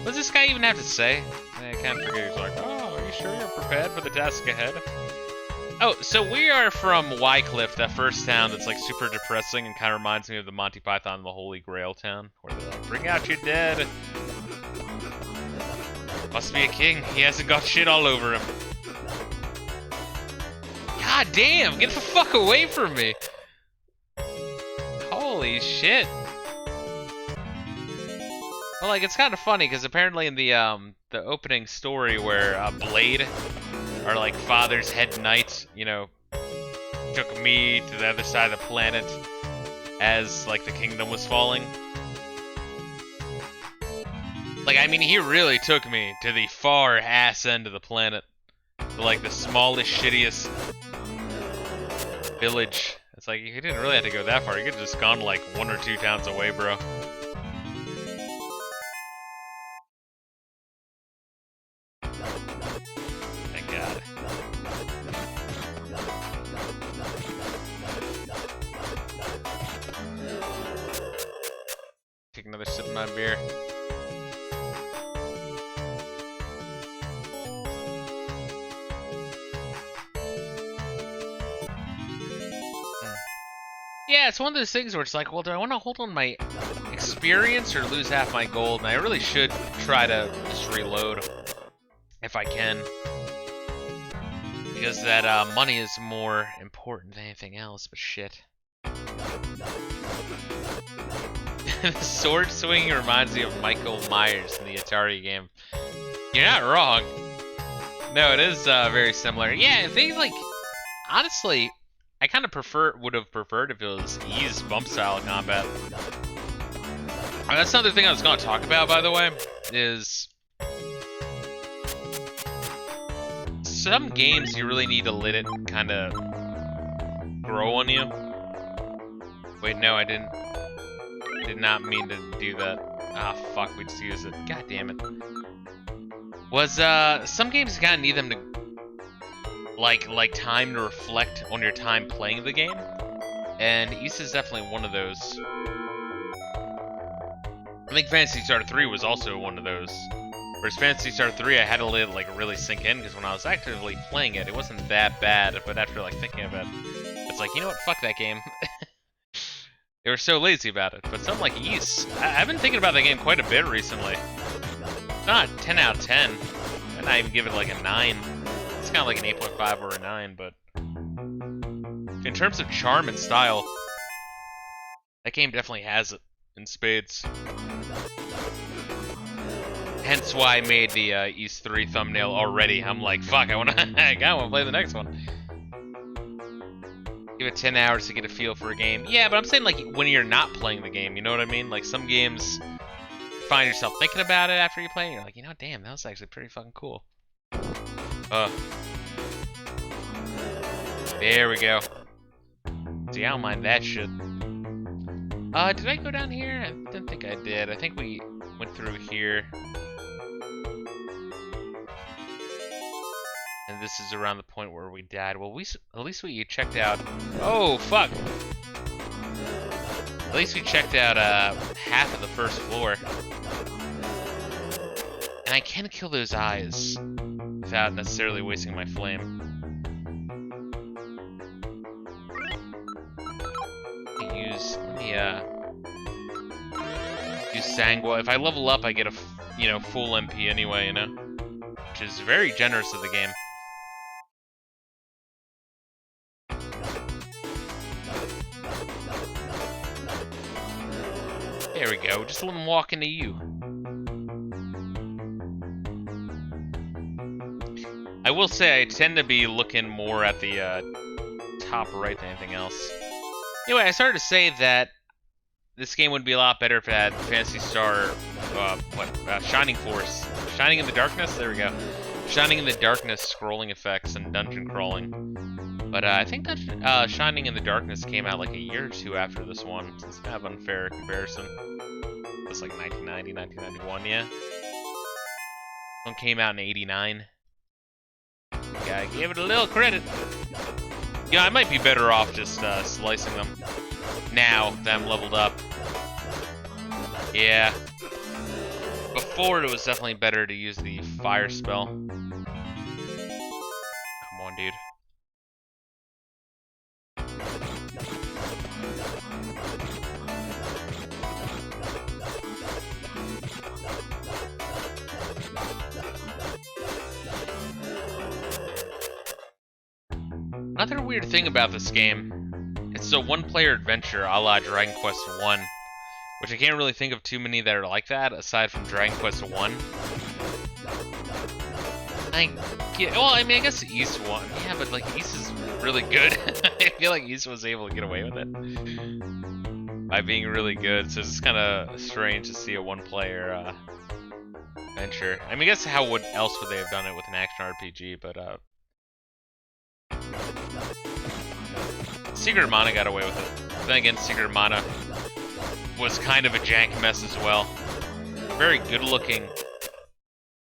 S1: What does this guy even have to say? I can't forget. He's like, oh, are you sure you're prepared for the task ahead? Oh, so we are from Wycliffe, that first town that's like super depressing and kind of reminds me of the Monty Python and the Holy Grail town, where they're like, bring out your dead. Must be a king. He hasn't got shit all over him. God damn, get the fuck away from me. Holy shit. Well, like, it's kind of funny, because apparently in the opening story where Blade, our, like, father's head knight, you know, took me to the other side of the planet as, like, the kingdom was falling. Like, I mean, he really took me to the far ass end of the planet. To, like, the smallest, shittiest village. It's like, you didn't really have to go that far. You could have just gone, like, 1 or 2 towns away, bro. Thank God. Take another sip of my beer. Yeah, it's one of those things where it's like, well, do I want to hold on my experience or lose half my gold? And I really should try to just reload if I can. Because that money is more important than anything else, but shit. The sword swinging reminds me of Michael Myers in the Atari game. You're not wrong. No, it is very similar. Yeah, I think, like, honestly, I kind of would have preferred if it was eased bump style combat. That's another thing I was going to talk about, by the way, is some games you really need to let it kind of grow on you. Wait, no, I did not mean to do that. Ah, fuck, we just used it. God damn it. Some games kind of need them to like time to reflect on your time playing the game, and Ys is definitely one of those. I think Phantasy Star 3 was also one of those. Whereas Phantasy Star 3, I had to let it like really sink in, because when I was actively playing it, it wasn't that bad, but after like thinking of it, it's like, you know what, fuck that game. They were so lazy about it. But something like Ys, I've been thinking about that game quite a bit recently. It's not 10 out of 10. I'd not even give it like a 9. It's kind of like an 8.5 or a 9, but in terms of charm and style, that game definitely has it in spades. Hence why I made the East 3 thumbnail already. I'm like, fuck, I wanna play the next one. Give it 10 hours to get a feel for a game. Yeah, but I'm saying like when you're not playing the game, you know what I mean? Like some games, you find yourself thinking about it after you play, and you're like, you know, damn, that was actually pretty fucking cool. There we go. See, I don't mind that shit. Did I go down here? I don't think I did. I think we went through here. And this is around the point where we died. Well, at least we checked out... Oh, fuck! At least we checked out half of the first floor. And I can kill those eyes without necessarily wasting my flame. Let me use Sangua. If I level up, I get a full MP anyway, which is very generous of the game. There we go. Just let him walk into you. I will say I tend to be looking more at the top right than anything else. Anyway, I started to say that this game would be a lot better if it had Phantasy Star, Shining Force. Shining in the Darkness? There we go. Shining in the Darkness scrolling effects and dungeon crawling. But I think that Shining in the Darkness came out like a year or two after this one, so it's kind of unfair comparison. It's like 1990, 1991, yeah. This one came out in 89. Gotta give it a little credit. Yeah, I might be better off just slicing them now that I'm leveled up. Yeah. Before, it was definitely better to use the fire spell. Come on, dude. Another weird thing about this game, it's a one-player adventure a la Dragon Quest I, which I can't really think of too many that are like that, aside from Dragon Quest I. I guess East won. Yeah, but like East is really good. I feel like East was able to get away with it by being really good, so it's just kind of strange to see a one-player adventure. I mean, I guess how else would they have done it with an action RPG? But Secret of Mana got away with it. But then again, Secret of Mana was kind of a jank mess as well. Very good-looking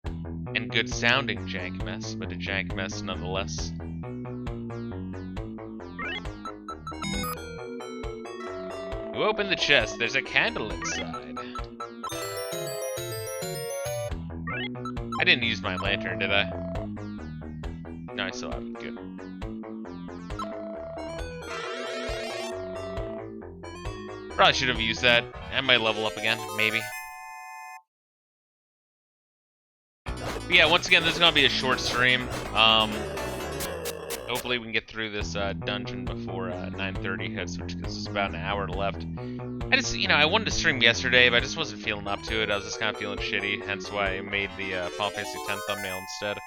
S1: and good-sounding jank mess, but a jank mess nonetheless. You open the chest, there's a candle inside. I didn't use my lantern, did I? No, I still have it. Good. Probably should have used that. I might level up again, maybe. But yeah, once again, this is gonna be a short stream. Hopefully we can get through this dungeon before 9:30 hits, which gives us about an hour left. I just, I wanted to stream yesterday, but I just wasn't feeling up to it. I was just kind of feeling shitty, hence why I made the Final Fantasy X thumbnail instead.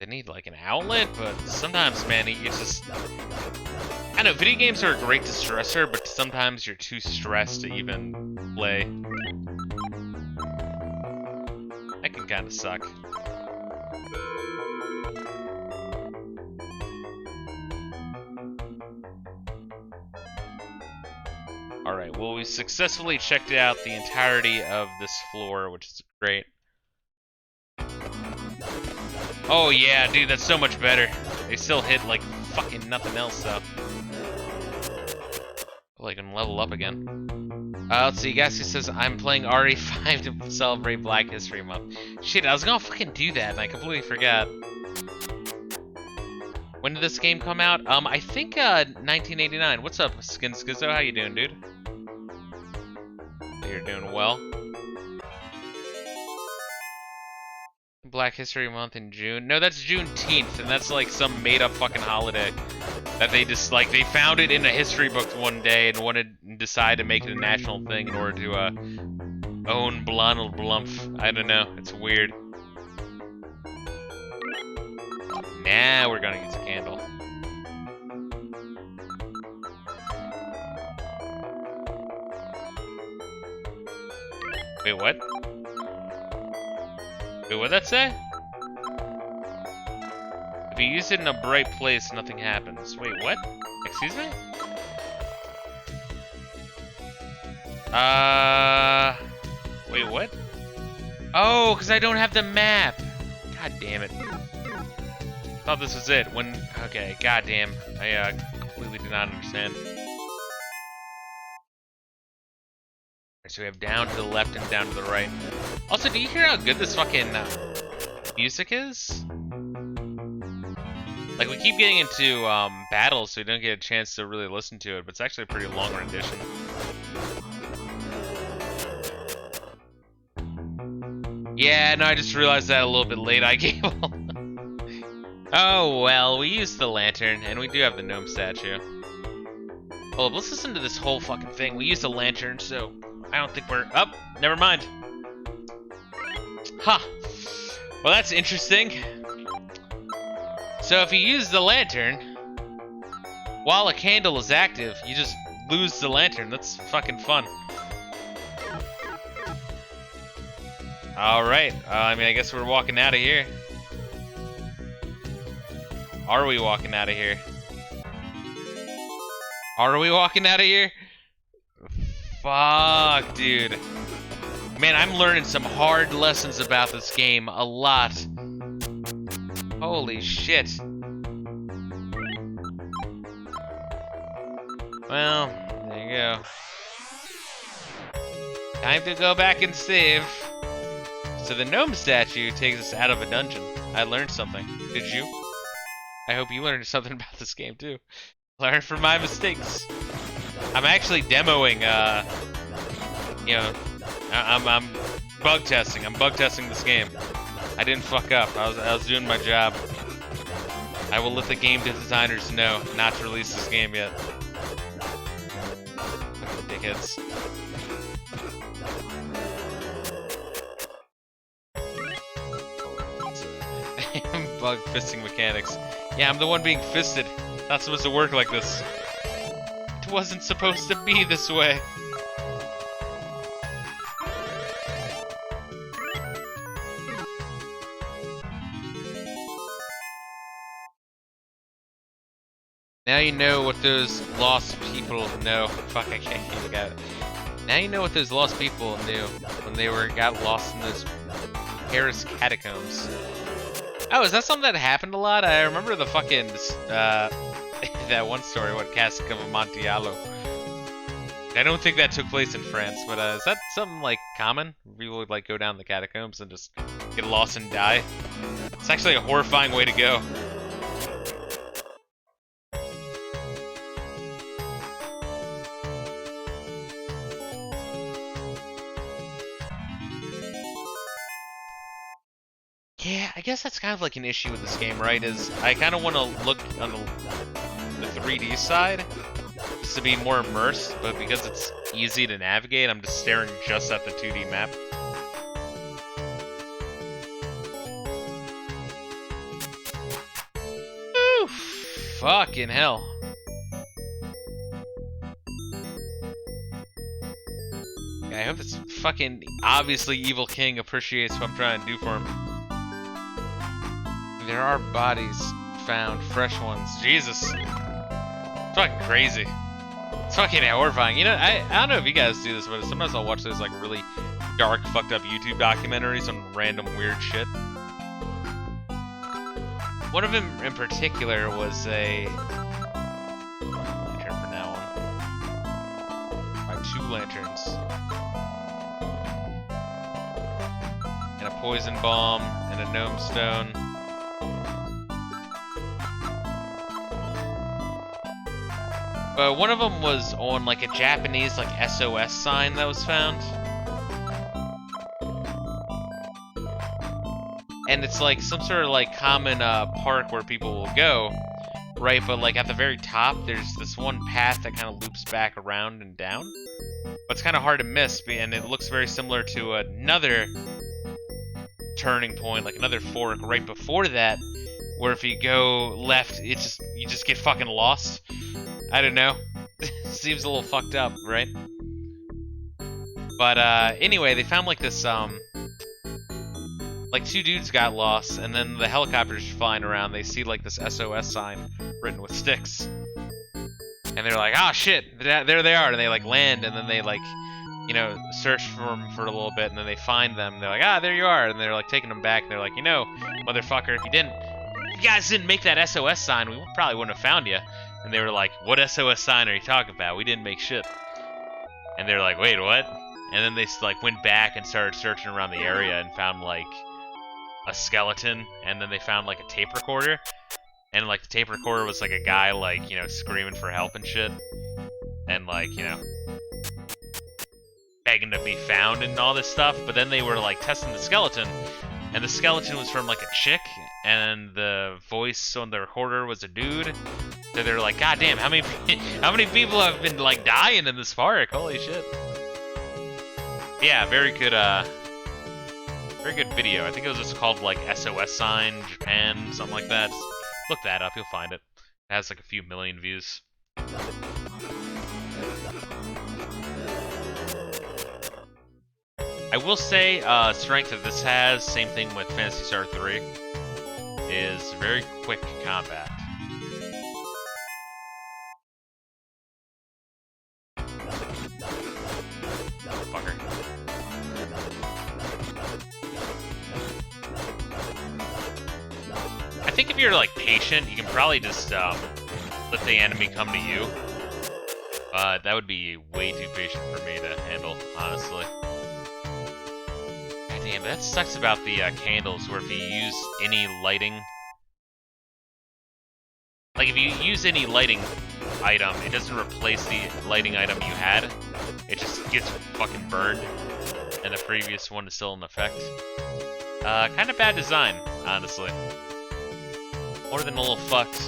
S1: They need like an outlet, but sometimes, man, you just... I know, video games are a great distressor, but sometimes you're too stressed to even play. That can kind of suck. Alright, well, we successfully checked out the entirety of this floor, which is great. Oh yeah, dude, that's so much better. They still hit like fucking nothing else, though. Well, I can level up again. Let's see, Gassy says, I'm playing RE5 to celebrate Black History Month. Shit, I was gonna fucking do that, and I completely forgot. When did this game come out? I think, 1989. What's up, Skin Skizzo? How you doing, dude? You're doing well. Black History Month in June. No, that's Juneteenth, and that's like some made-up fucking holiday that they just like they found it in a history book one day and decided to make it a national thing in order to Own Blonald Blumph. I don't know. It's weird. Now we're gonna use a candle. Wait, what? Wait, what'd that say? If you use it in a bright place, nothing happens. Wait, what? Excuse me? Wait, what? Oh, because I don't have the map. God damn it. Thought this was it. Okay, goddamn. I completely did not understand. So we have down to the left and down to the right. Also, do you hear how good this fucking music is? Like, we keep getting into battles, so we don't get a chance to really listen to it, but it's actually a pretty long rendition. Yeah, no, I just realized that a little bit late, iCable. Oh, well, we used the lantern, and we do have the gnome statue. Hold up, let's listen to this whole fucking thing. We used the lantern, so I don't think we're... Oh, never mind. Huh. Well, that's interesting. So if you use the lantern, while a candle is active, you just lose the lantern. That's fucking fun. Alright, I mean, I guess we're walking out of here. Are we walking out of here? Are we walking out of here? Fuck, dude. Man, I'm learning some hard lessons about this game. A lot. Holy shit. Well, there you go. Time to go back and save. So the gnome statue takes us out of a dungeon. I learned something. Did you? I hope you learned something about this game too. Learn from my mistakes. I'm actually demoing, you know, I'm bug testing. I'm bug testing this game. I didn't fuck up. I was doing my job. I will let the game designers know not to release this game yet. Dickheads. Bug fisting mechanics. Yeah, I'm the one being fisted. Not supposed to work like this. It wasn't supposed to be this way. Now you know what those lost people know. Fuck, I can't even get it. Now you know what those lost people knew when they got lost in those Paris catacombs. Oh, is that something that happened a lot? I remember the fucking, that one story, what, Cask of Amontillado. I don't think that took place in France, but is that something, like, common? People would, like, go down the catacombs and just get lost and die? It's actually a horrifying way to go. Yeah, I guess that's kind of like an issue with this game, right? Is I kind of want to look on the 3D side just to be more immersed, but because it's easy to navigate, I'm just staring just at the 2D map. Whew, fucking hell. Yeah, I hope this fucking obviously evil king appreciates what I'm trying to do for him. There are bodies found, fresh ones. Jesus. It's fucking crazy. It's fucking horrifying. You know, I don't know if you guys do this, but sometimes I'll watch those like really dark, fucked up YouTube documentaries on random weird shit. One of them in particular was a lantern for now on. 2 lanterns. And a poison bomb and a gnome stone. One of them was on like a Japanese like SOS sign that was found. And it's like some sort of like common park where people will go. right? But like at the very top, there's this one path that kind of loops back around and down. But it's kind of hard to miss, and it looks very similar to another turning point, like another fork right before that, where if you go left, you just get fucking lost. I don't know. Seems a little fucked up, right? But anyway, they found like this like two dudes got lost, and then the helicopter's flying around. They see like this SOS sign written with sticks, and they're like, "Ah, shit! There they are!" And they like land, and then they like, you know, search for them for a little bit, and then they find them. They're like, "Ah, there you are!" And they're like taking them back. And they're like, "You know, motherfucker, if you guys didn't make that SOS sign, we probably wouldn't have found you." And they were like, "What SOS sign are you talking about? We didn't make shit." And they're like, "Wait, what?" And then they like went back and started searching around the area and found like a skeleton, and then they found like a tape recorder, and like the tape recorder was like a guy like, you know, screaming for help and shit, and like, you know, begging to be found and all this stuff. But then they were like testing the skeleton, and the skeleton was from like a chick, and the voice on the recorder was a dude. So they're like, "God damn, how many people have been like dying in this park? Holy shit!" Yeah, very good video. I think it was just called like SOS sign Japan, something like that. Just look that up, you'll find it. It has like a few million views. I will say, strength that this has, same thing with Phantasy Star 3, is very quick combat. Fucker. I think if you're like patient, you can probably just let the enemy come to you. That would be way too patient for me to handle, honestly. God damn, that sucks about the candles, where if you use any lighting, like if you use any lighting item, it doesn't replace the lighting item you had. It just gets fucking burned, and the previous one is still in effect. Kind of bad design, honestly. More than a little fucked.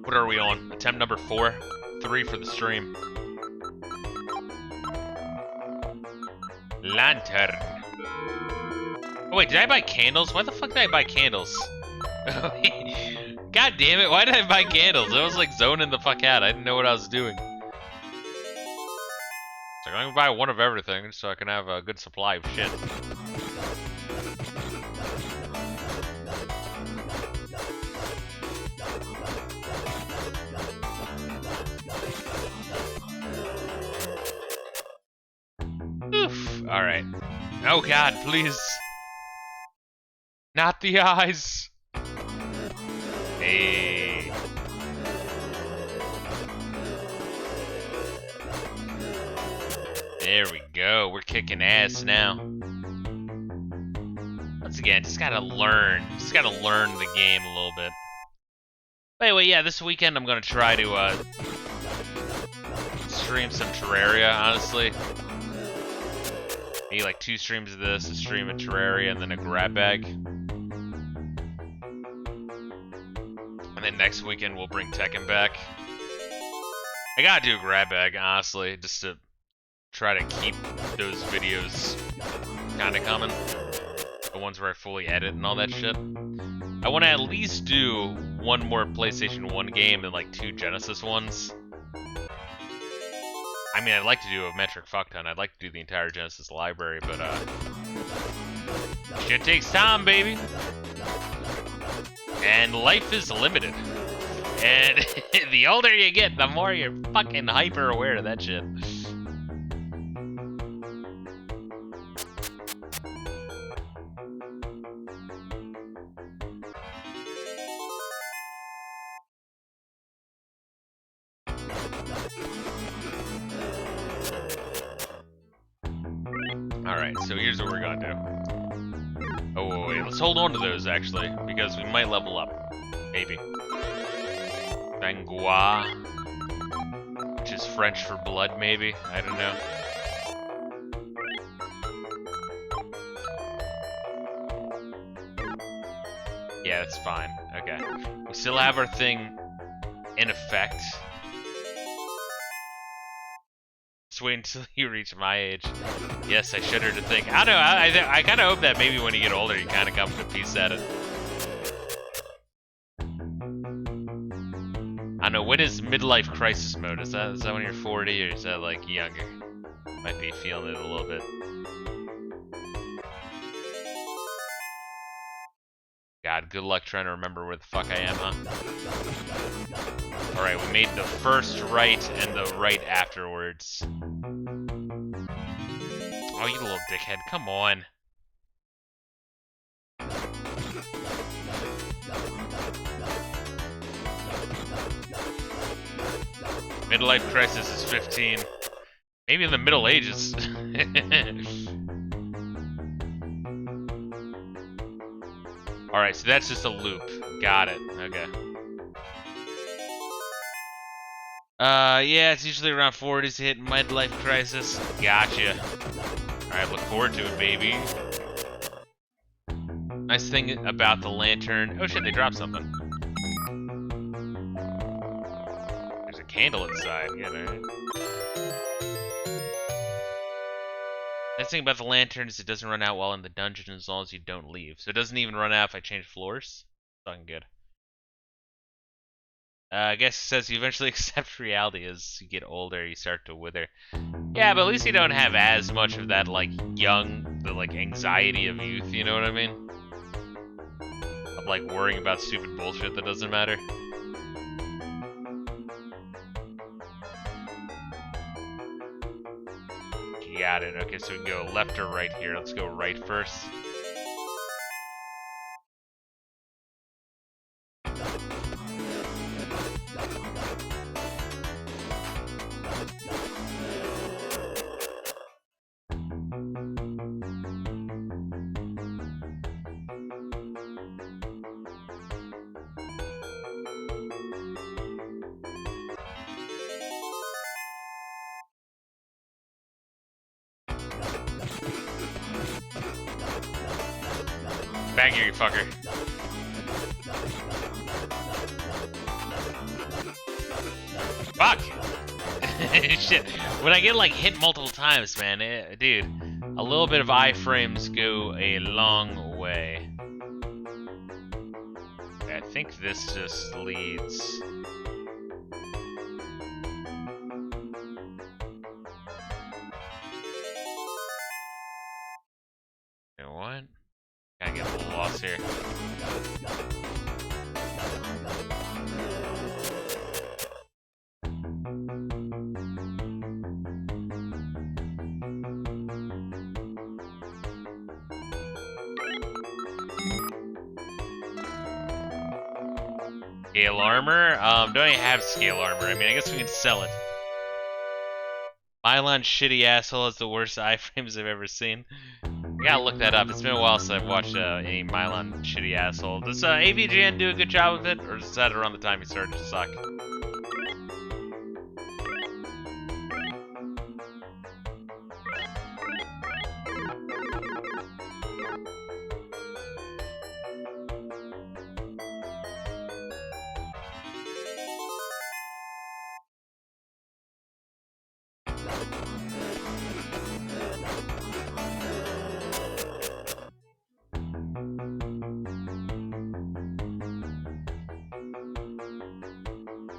S1: What are we on? Attempt number 4? 3 for the stream. Lantern. Oh wait, did I buy candles? Why the fuck did I buy candles? God damn it, why did I buy candles? I was like zoning the fuck out. I didn't know what I was doing. So I'm gonna buy one of everything so I can have a good supply of shit. Oof. Alright. Oh god, please. Not the eyes. Hey. There we go. We're kicking ass now. Once again, just gotta learn. Just gotta learn the game a little bit. But anyway, yeah, this weekend I'm gonna try to stream some Terraria, honestly. Maybe like 2 streams of this, a stream of Terraria, and then a grab bag. And then next weekend we'll bring Tekken back. I gotta do a grab bag, honestly, just to try to keep those videos kinda coming. The ones where I fully edit and all that shit. I wanna at least do 1 more PlayStation 1 game and like 2 Genesis ones. I mean, I'd like to do a metric fuck ton. I'd like to do the entire Genesis library, but shit takes time, baby. And life is limited. And the older you get, the more you're fucking hyper aware of that shit. Alright, so here's what we're gonna do. Oh, wait, let's hold on to those, actually, because we might level up. Maybe. Bangua, which is French for blood, maybe? I don't know. Yeah, that's fine. Okay. We still have our thing in effect. Just wait until you reach my age. Yes, I shudder to think. I don't know, I kind of hope that maybe when you get older, you kind of come to peace at it. I don't know, when is midlife crisis mode? Is that when you're 40, or is that like younger? Might be feeling it a little bit. God, good luck trying to remember where the fuck I am, huh? Alright, we made the first right and the right afterwards. Oh, you little dickhead, come on. Midlife crisis is 15. Maybe in the Middle Ages. Alright, so that's just a loop. Got it. Okay. Yeah, it's usually around 40s to hit midlife crisis. Gotcha. Alright, look forward to it, baby. Nice thing about the lantern. Oh shit, they dropped something. There's a candle inside. Yeah, alright. Nice thing about the lantern is it doesn't run out while in the dungeon as long as you don't leave. So it doesn't even run out if I change floors. Fucking good. I guess it says you eventually accept reality as you get older, you start to wither. Yeah, but at least you don't have as much of that, like, like, anxiety of youth, you know what I mean? Of, like, worrying about stupid bullshit that doesn't matter. Got it. Okay, so we can go left or right here. Let's go right first. Back here, you fucker. Fuck! Shit. When I get, like, hit multiple times, man, dude, a little bit of iframes go a long way. I think this just leads... You know what? Gotta get a little lost here. Scale armor? Don't even have scale armor. I mean, I guess we can sell it. Mylon shitty asshole is the worst iframes I've ever seen. I gotta look that up. It's been a while since I've watched any Mylon shitty asshole. Does AVGN do a good job of it, or is that around the time he started to suck?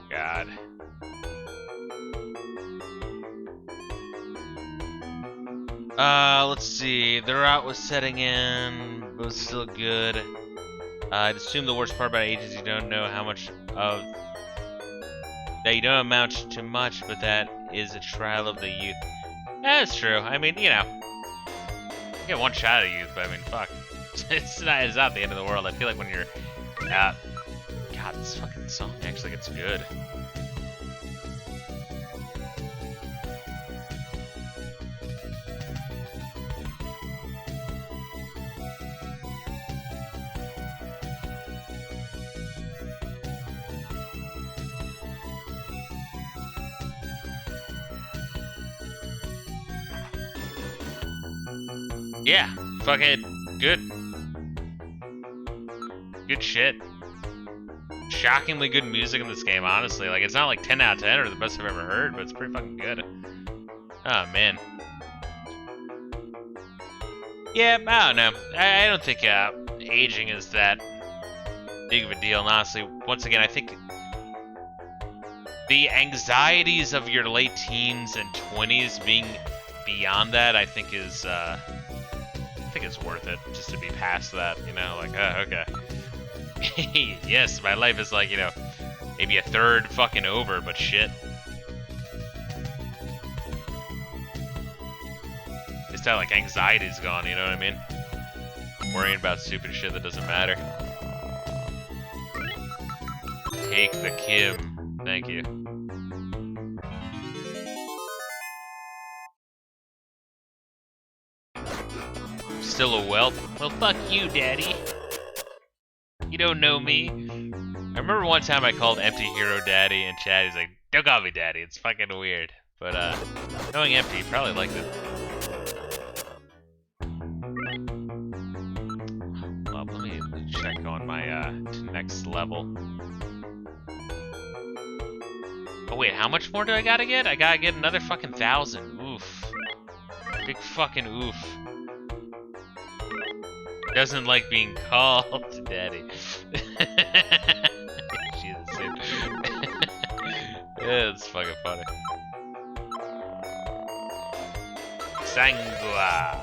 S1: God. Let's see. The route was setting in, but was still good. I'd assume the worst part about age is you don't know how much of... that you don't amount to much, but that is a trial of the youth. That's true. I mean, you know. You get one shot at youth, but I mean, fuck. It's not the end of the world. I feel like when you're... God, this fucking song actually gets good. Yeah, fucking good. Good shit. Shockingly good music in this game, honestly. Like, it's not like 10 out of 10 or the best I've ever heard, but it's pretty fucking good. Oh, man. Yeah, I don't know. I don't think aging is that big of a deal, and honestly, once again, I think the anxieties of your late teens and 20s being beyond that, I think is, I think it's worth it just to be past that, you know, like, okay. Yes, my life is like, you know, maybe a third fucking over, but shit. It's that, like, anxiety's gone, you know what I mean? Worrying about stupid shit that doesn't matter. Take the Kim. Thank you. Still a whelp? Well, fuck you, daddy. You don't know me. I remember one time I called Empty Hero Daddy in chat. He's like, don't call me Daddy. It's fucking weird. But, knowing Empty, he probably liked it. Well, let me check on my, next level. Oh, wait, how much more do I gotta get? I gotta get another fucking 1,000. Oof. Big fucking oof. Doesn't like being called Daddy. Jesus, dude. Yeah, it's fucking funny. Sangua.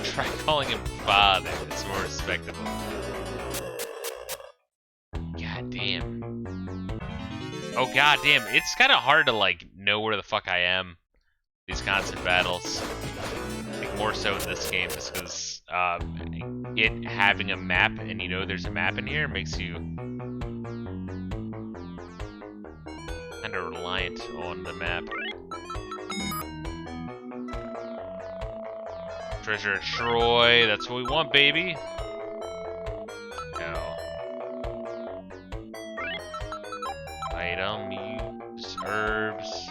S1: Try calling him father, it's more respectable. God damn. Oh god damn, it's kinda hard to like know where the fuck I am. These constant battles. Like more so in this game just because it having a map and you know there's a map in here makes you kinda reliant on the map. Treasure of Troy, that's what we want, baby. No. Item, use, herbs.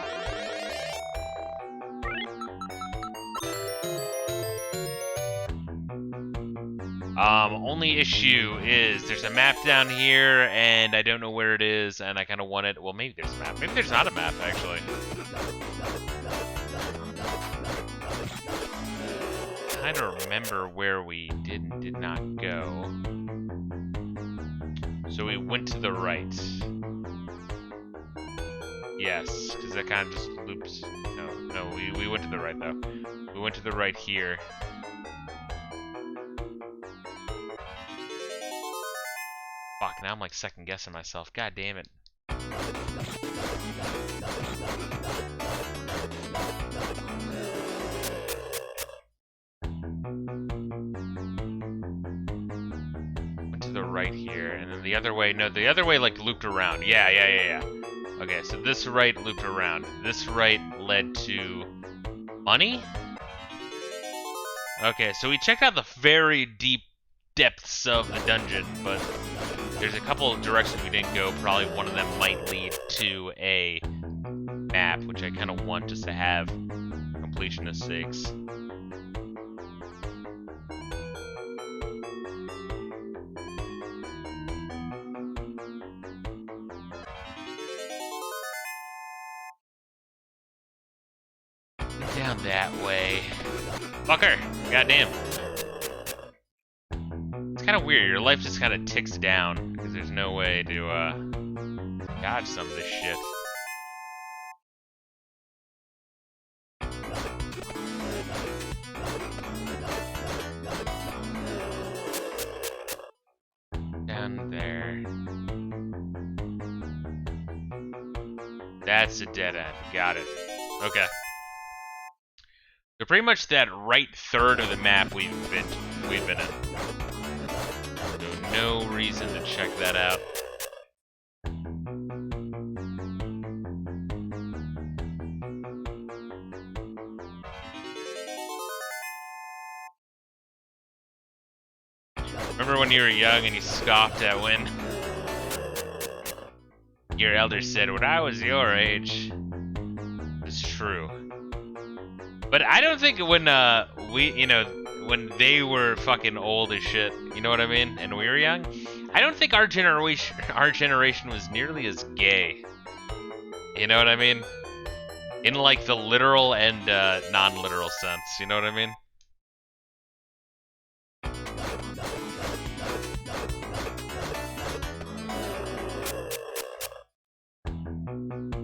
S1: Only issue is there's a map down here and I don't know where it is and I kind of want it. Well, maybe there's a map. Maybe there's not a map, actually. I don't remember where we did not go. So we went to the right. Yes, because that kind of just loops. No, we went to the right, though. We went to the right here. Fuck, now I'm like second guessing myself. God damn it. Went to the right here, and then the other way, no, the other way like looped around. Yeah. Okay, so this right looped around. This right led to money? Okay, so we checked out the very deep depths of the dungeon, but there's a couple of directions we didn't go. Probably one of them might lead to a map, which I kind of want just to have completionist sakes. Down that way. Fucker! Goddamn. It's kind of weird. Your life just kind of ticks down because there's no way to dodge some of this shit. Down there. That's a dead end. Got it. Okay. So pretty much that right third of the map we've been in. So no reason to check that out. Remember when you were young and you scoffed at when Your elder said when I was your age. It's true. But I don't think when when they were fucking old as shit, you know what I mean, and we were young, I don't think our generation was nearly as gay. You know what I mean? In like the literal and non-literal sense, you know what I mean?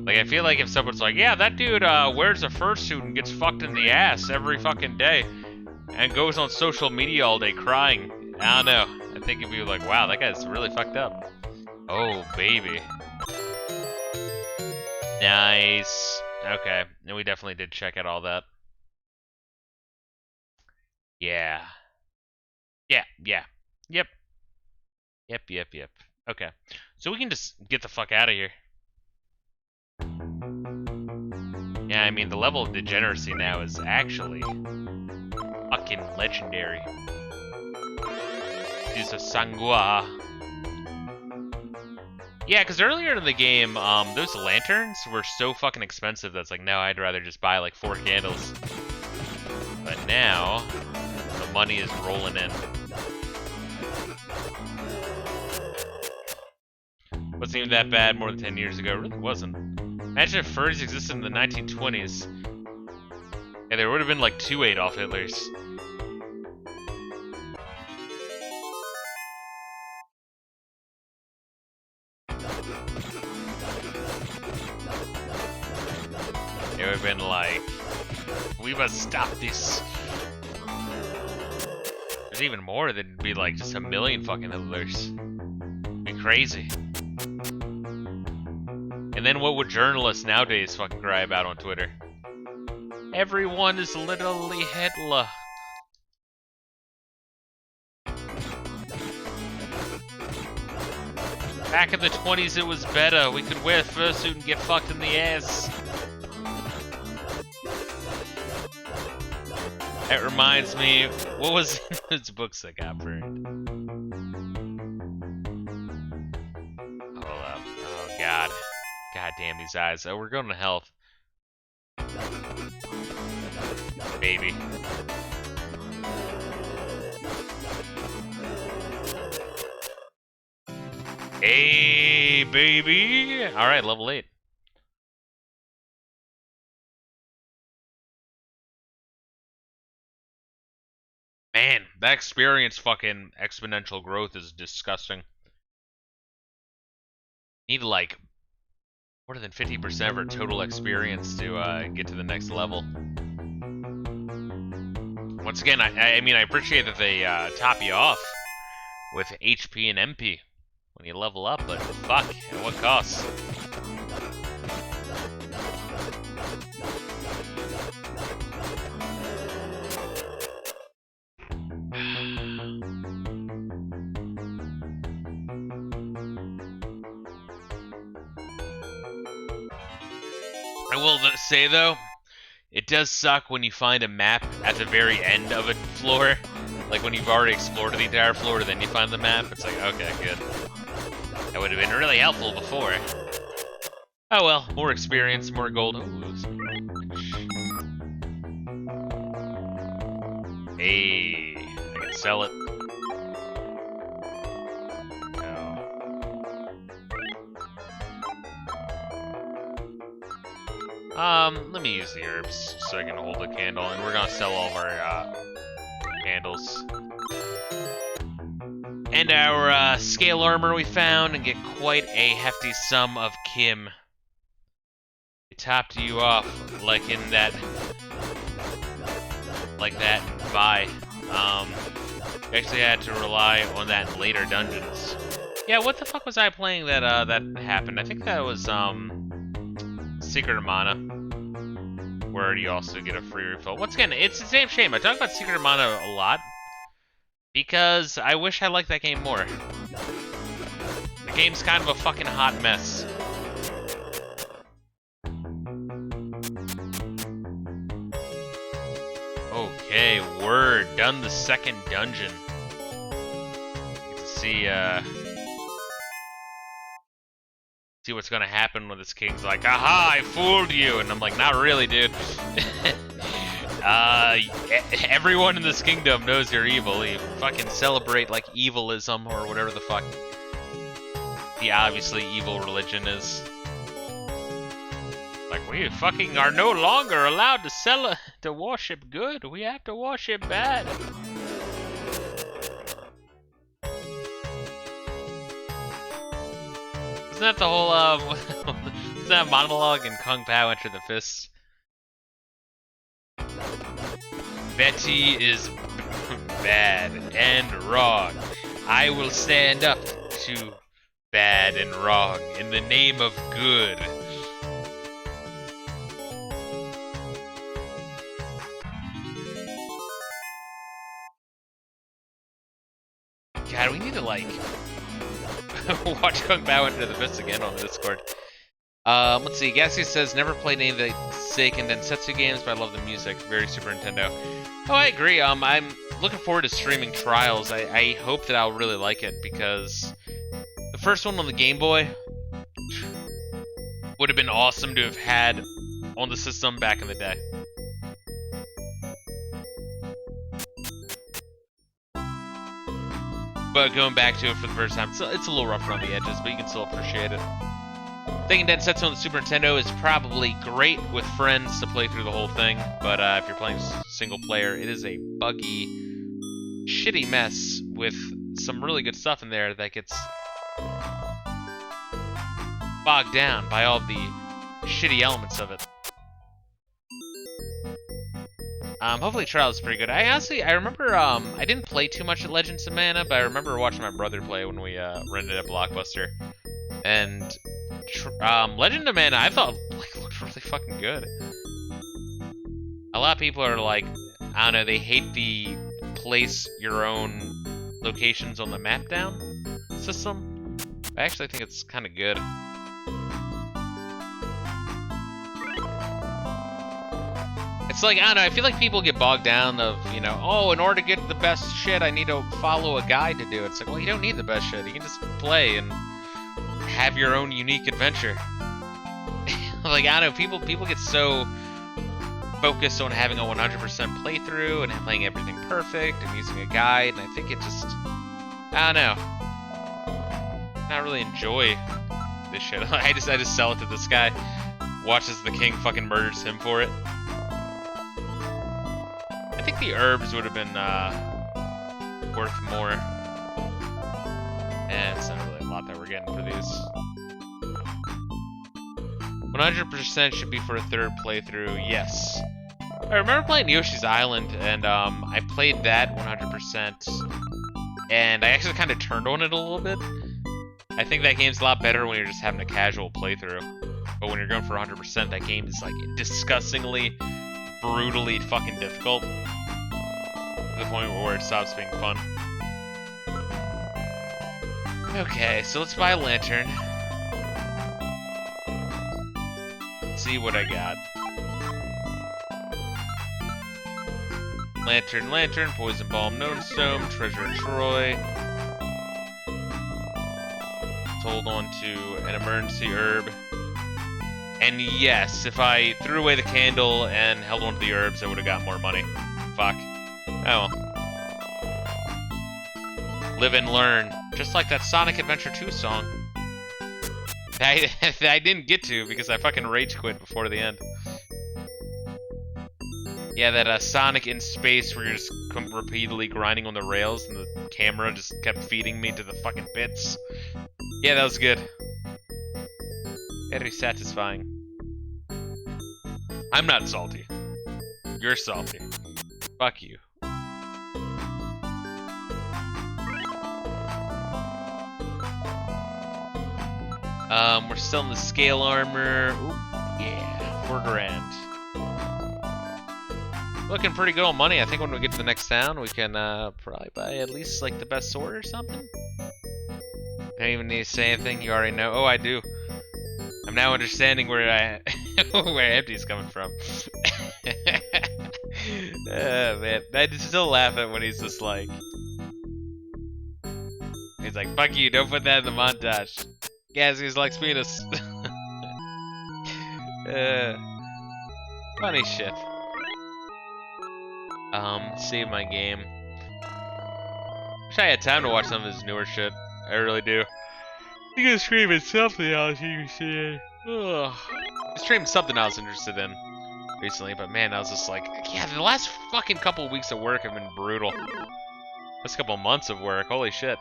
S1: Like, I feel like if someone's like, yeah, that dude wears a fursuit and gets fucked in the ass every fucking day and goes on social media all day crying, I don't know. I think if you were like, wow, that guy's really fucked up. Oh, baby. Nice. Okay, and we definitely did check out all that. Yeah. Yeah. Yep. Okay. So we can just get the fuck out of here. Yeah, I mean, the level of degeneracy now is actually fucking legendary. Use of Sangua. Yeah, because earlier in the game, those lanterns were so fucking expensive that's like, no, I'd rather just buy like 4 candles. But now, the money is rolling in. Wasn't even that bad more than 10 years ago. It really wasn't. Imagine if furries existed in the 1920s. Yeah, there would have been like 2 Adolf Hitlers. It would have been like, we must stop this. There's even more. There'd be like just a million fucking Hitlers. It'd be crazy. And then what would journalists nowadays fucking cry about on Twitter? Everyone is literally Hitler. Back in the 20s it was better. We could wear a fursuit and get fucked in the ass. That reminds me, what was those books that got burned? Hold up. Oh god. God damn these eyes. Oh, we're going to health. Baby. Hey, baby! Alright, level 8. Man, that experience fucking exponential growth is disgusting. Need like more than 50% of our total experience to get to the next level. Once again, I mean, I appreciate that they top you off with HP and MP when you level up, but fuck, at what cost? I will say though, it does suck when you find a map at the very end of a floor. Like when you've already explored the entire floor, then you find the map. It's like, okay, good. That would have been really helpful before. Oh well, more experience, more gold. Ooh, hey, I can sell it. Let me use the herbs so I can hold the candle, and we're gonna sell all of our candles. And our scale armor we found, and get quite a hefty sum of Kim. They topped you off like in that, buy. You actually had to rely on that in later dungeons. Yeah, what the fuck was I playing that that happened? I think that was Secret of Mana, where you also get a free refill. Once again, it's a damn shame. I talk about Secret of Mana a lot because I wish I liked that game more. The game's kind of a fucking hot mess. Okay, word. Done the second dungeon. Get to see see what's gonna happen when this king's like, aha, I fooled you, and I'm like, not really, dude. Everyone in this kingdom knows you're evil. You fucking celebrate like evilism or whatever the fuck the obviously evil religion is. Like, we fucking are no longer allowed to worship good. We have to worship bad. Isn't that the whole isn't that monologue in Kung Pao Enter the Fist? Betty is bad and wrong. I will stand up to bad and wrong in the name of good. God, we need to like watch Kung Pao Enter the Fist again on the Discord. Let's see. Gassy says never played any of the Sega and Densetsu games, but I love the music. Very Super Nintendo. Oh, I agree. I'm looking forward to streaming Trials. I hope that I'll really like it because the first one on the Game Boy would have been awesome to have had on the system back in the day. But going back to it for the first time, it's a little rough around the edges, but you can still appreciate it. Thinking Densetsu on the Super Nintendo is probably great with friends to play through the whole thing, but if you're playing single player, it is a buggy, shitty mess with some really good stuff in there that gets bogged down by all the shitty elements of it. Hopefully Trials is pretty good. I remember, I didn't play too much at Legends of Mana, but I remember watching my brother play when we rented at Blockbuster. And Legend of Mana, I thought like looked really fucking good. A lot of people are like, I don't know, they hate the place your own locations on the map down system. I actually think it's kind of good. It's like, I don't know, I feel like people get bogged down of, you know, oh, in order to get the best shit, I need to follow a guide to do it. It's like, well, you don't need the best shit. You can just play and have your own unique adventure. Like, I don't know, people get so focused on having a 100% playthrough and playing everything perfect and using a guide, and I think it just, I don't know, not really enjoy this shit. I just sell it to this guy, watches the king fucking murders him for it. I think the herbs would have been worth more. And it's not really a lot that we're getting for these. 100% should be for a third playthrough, yes. I remember playing Yoshi's Island, and I played that 100%, and I actually kind of turned on it a little bit. I think that game's a lot better when you're just having a casual playthrough. But when you're going for 100%, that game is like disgustingly, brutally fucking difficult. To the point where it stops being fun. Okay, so let's buy a lantern. Let's see what I got. Lantern, poison balm, gnome stone, treasure of Troy. Let's hold on to an emergency herb. And yes, if I threw away the candle and held on to the herbs, I would have got more money. Fuck. Oh well. Live and learn. Just like that Sonic Adventure 2 song. I didn't get to because I fucking rage quit before the end. Yeah, that Sonic in space where you're just repeatedly grinding on the rails and the camera just kept feeding me to the fucking bits. Yeah, that was good. Very satisfying. I'm not salty. You're salty. Fuck you. We're selling the scale armor. Ooh, yeah, 4 grand. Looking pretty good on money. I think when we get to the next town, we can probably buy at least like the best sword or something. Don't even need to say anything. You already know. Oh, I do. I'm now understanding where where Empty's coming from. Oh, man, I still laugh at when he's just like, fuck you, don't put that in the montage. Gazzy's likes being a... funny shit. Save my game. Wish I had time to watch some of his newer shit. I really do. You can stream something else you can see. Ugh. I streamed something I was interested in recently, but man, I was just like, yeah, the last fucking couple weeks of work have been brutal. Last couple months of work, holy shit.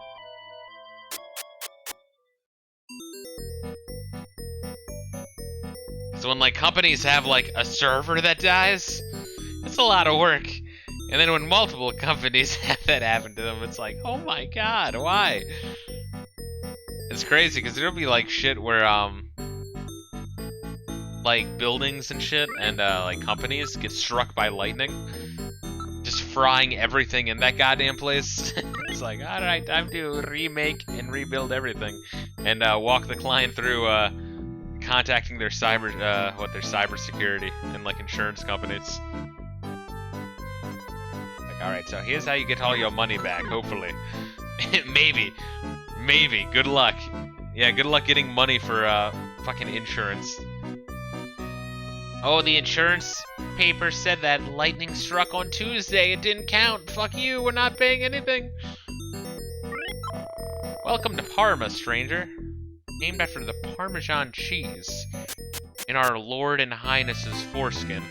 S1: So when like companies have like a server that dies, it's a lot of work. And then when multiple companies have that happen to them, it's like, oh my god, why? It's crazy because there'll be like shit where like buildings and shit and like companies get struck by lightning, just frying everything in that goddamn place. It's like, all right, time to remake and rebuild everything, and walk the client through contacting their cyber security and like insurance companies. Like, all right, so here's how you get all your money back. Hopefully, maybe. Good luck. Yeah, good luck getting money for fucking insurance. Oh, the insurance paper said that lightning struck on Tuesday. It didn't count. Fuck you. We're not paying anything. Welcome to Parma, stranger. Named after the Parmesan cheese in our Lord and Highness's foreskin.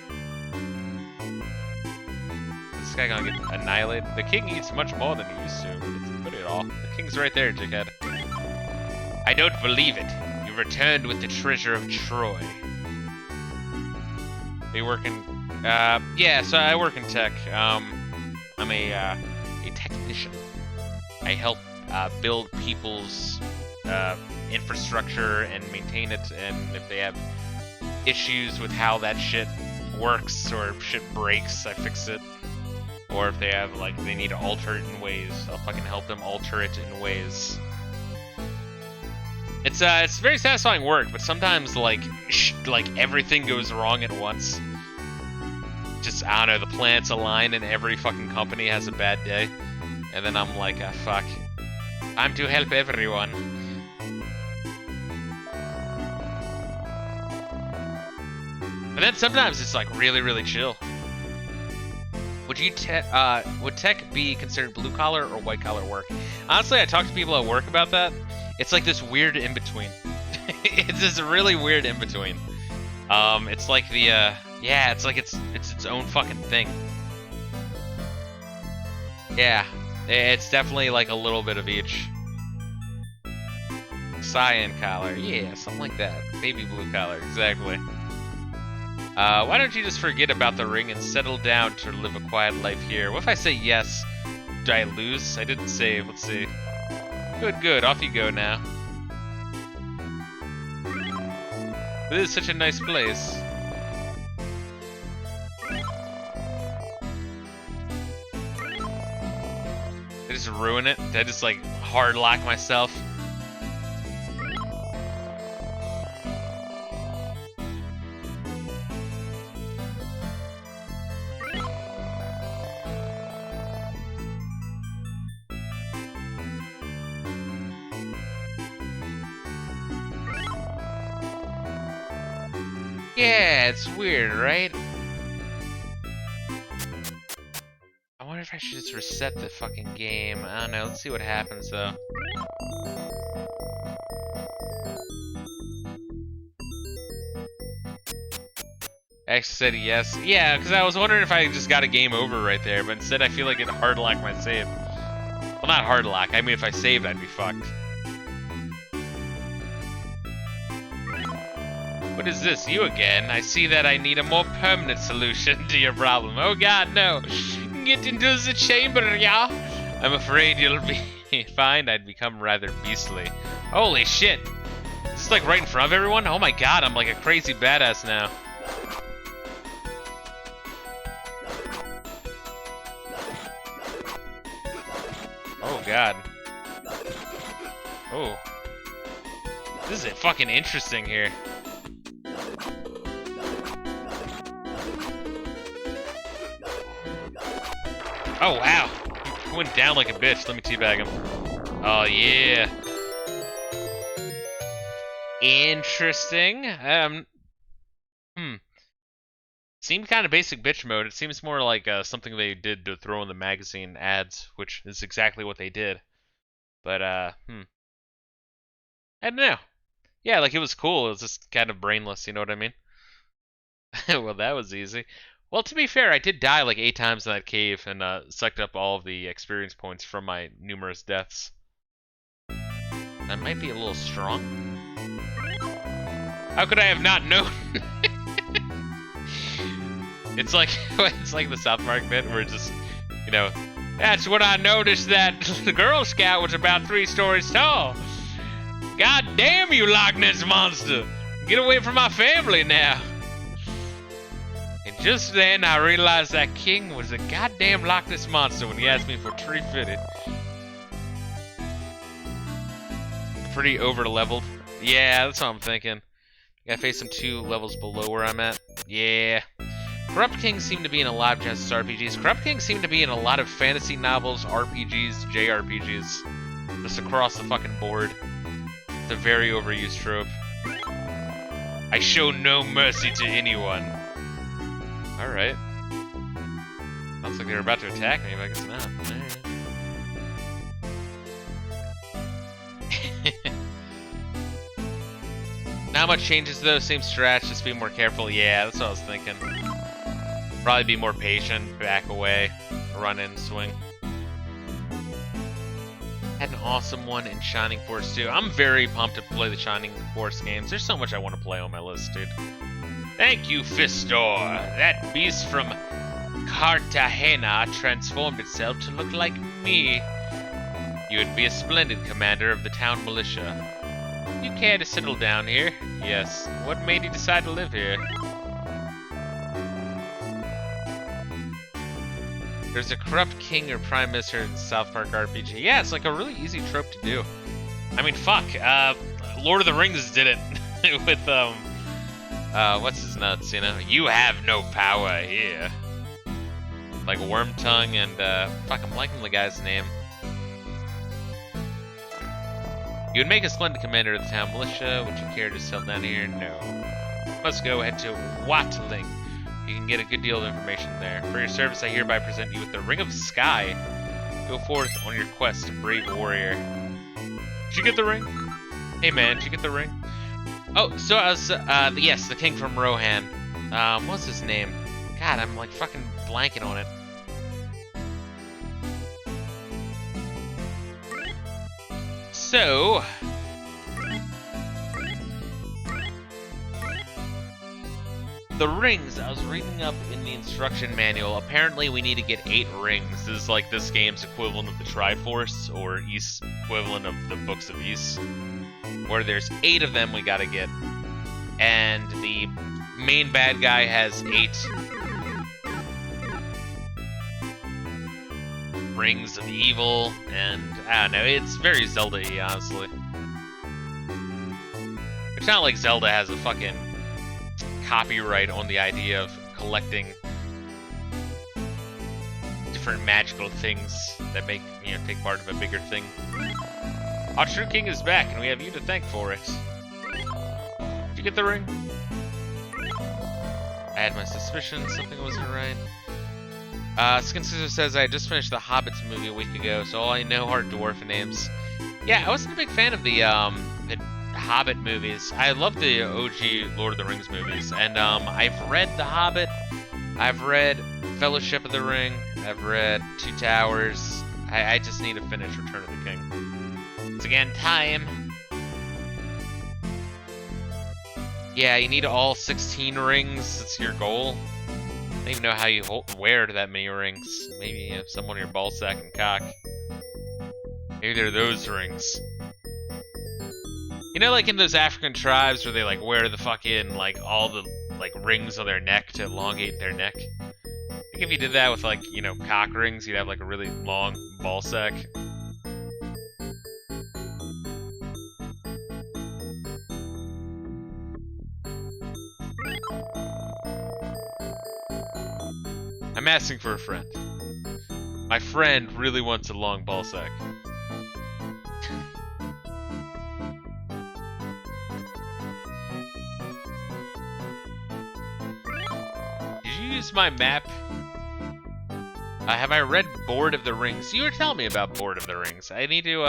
S1: This guy gonna get annihilated. The king eats much more than he used to. Put it all. The king's right there, dickhead. I don't believe it. You returned with the treasure of Troy. Are you working? Yeah, so I work in tech. I'm a technician. I help build people's infrastructure and maintain it, and if they have issues with how that shit works or if shit breaks, I fix it. Or if they have, like, they need to alter it in ways, I'll fucking help them alter it in ways. It's very satisfying work, but sometimes, like everything goes wrong at once. Just, I don't know, the planets align and every fucking company has a bad day. And then I'm like, ah, fuck. I'm to help everyone. And then sometimes it's, like, really, really chill. Would tech be considered blue-collar or white-collar work? Honestly, I talk to people at work about that. It's like this weird in-between. It's this really weird in-between. It's like the, yeah, it's like it's its own fucking thing. Yeah, it's definitely like a little bit of each. Cyan collar, yeah, something like that. Baby blue collar, exactly. Why don't you just forget about the ring and settle down to live a quiet life here? What if I say yes? Do I lose? I didn't save. Let's see. Good. Off you go now. This is such a nice place. Did I just ruin it? Did I just, like, hard lock myself? Yeah, it's weird, right? I wonder if I should just reset the fucking game. I don't know, let's see what happens though. X said yes. Yeah, because I was wondering if I just got a game over right there, but instead I feel like it hard locked my save. Well, not hard lock, I mean if I saved I'd be fucked. What is this, you again? I see that I need a more permanent solution to your problem. Oh god, no. Get into the chamber, yeah? I'm afraid you'll find I'd become rather beastly. Holy shit. Is this like right in front of everyone? Oh my god, I'm like a crazy badass now. Oh god. Oh. This is fucking interesting here. Oh, wow. He went down like a bitch. Let me teabag him. Oh, yeah. Interesting. Hmm. Seemed kind of basic bitch mode. It seems more like something they did to throw in the magazine ads, which is exactly what they did. But, I don't know. Yeah, like, it was cool. It was just kind of brainless, you know what I mean? Well, that was easy. Well, to be fair, I did die like 8 times in that cave and sucked up all of the experience points from my numerous deaths. That might be a little strong. How could I have not known? It's like the South Park bit where it's just, you know, that's when I noticed that the Girl Scout was about 3 stories tall. God damn you, Loch Ness Monster! Get away from my family now. And just then I realized that King was a goddamn Loch Ness Monster when he asked me for tree fitted. Pretty over leveled. Yeah, that's what I'm thinking. Gotta face him 2 levels below where I'm at. Yeah. Corrupt Kings seem to be in a lot of Genesis RPGs. Corrupt Kings seem to be in a lot of fantasy novels, RPGs, JRPGs. Just across the fucking board. It's a very overused trope. I show no mercy to anyone. Alright. Sounds like they're about to attack me, but I guess not. Alright. Not much changes though, same strat, just be more careful. Yeah, that's what I was thinking. Probably be more patient, back away, run in, swing. Had an awesome one in Shining Force 2. I'm very pumped to play the Shining Force games. There's so much I want to play on my list, dude. Thank you, Fisto. That beast from Cartagena transformed itself to look like me. You would be a splendid commander of the town militia. You care to settle down here? Yes. What made you decide to live here? There's a corrupt king or prime minister in South Park RPG. Yeah, it's like a really easy trope to do. I mean, fuck. Lord of the Rings did it with, what's his nuts, you know? You have no power here. Like Wormtongue and, fuck, I'm liking the guy's name. You would make a splendid commander of the town militia. Would you care to settle down here? No. Let's go head to Watling. You can get a good deal of information there. For your service, I hereby present you with the Ring of Sky. Go forth on your quest, brave warrior. Did you get the ring? Hey man, did you get the ring? Oh, so I was, yes, the king from Rohan. What's his name? God, I'm like fucking blanking on it. So, the rings, I was reading up in the instruction manual. Apparently we need to get 8 rings. This is like this game's equivalent of the Triforce, or Ys equivalent of the Books of Ys, where there's 8 of them we gotta get. And the main bad guy has 8 rings of evil, and I don't know, it's very Zelda-y, honestly. It's not like Zelda has a fucking copyright on the idea of collecting different magical things that make, you know, take part of a bigger thing. Our true king is back, and we have you to thank for it. Did you get the ring? I had my suspicions, something wasn't right. Skin Scissor says, I just finished the Hobbits movie a week ago, so all I know are dwarf names. Yeah, I wasn't a big fan of the Hobbit movies. I love the OG Lord of the Rings movies, and I've read The Hobbit, I've read Fellowship of the Ring, I've read Two Towers. I just need to finish Return of the King. It's again time. Yeah, you need all 16 rings. That's your goal. I don't even know how you wear that many rings. Maybe you have some on your ball sack and cock. Maybe they're those rings. You know, like in those African tribes where they like wear the fucking like all the like rings on their neck to elongate their neck. I think if you did that with like, you know, cock rings, you'd have like a really long ball sack. I'm asking for a friend. My friend really wants a long ball sack. use my map? Have I read Board of the Rings? You were telling me about Board of the Rings. I need to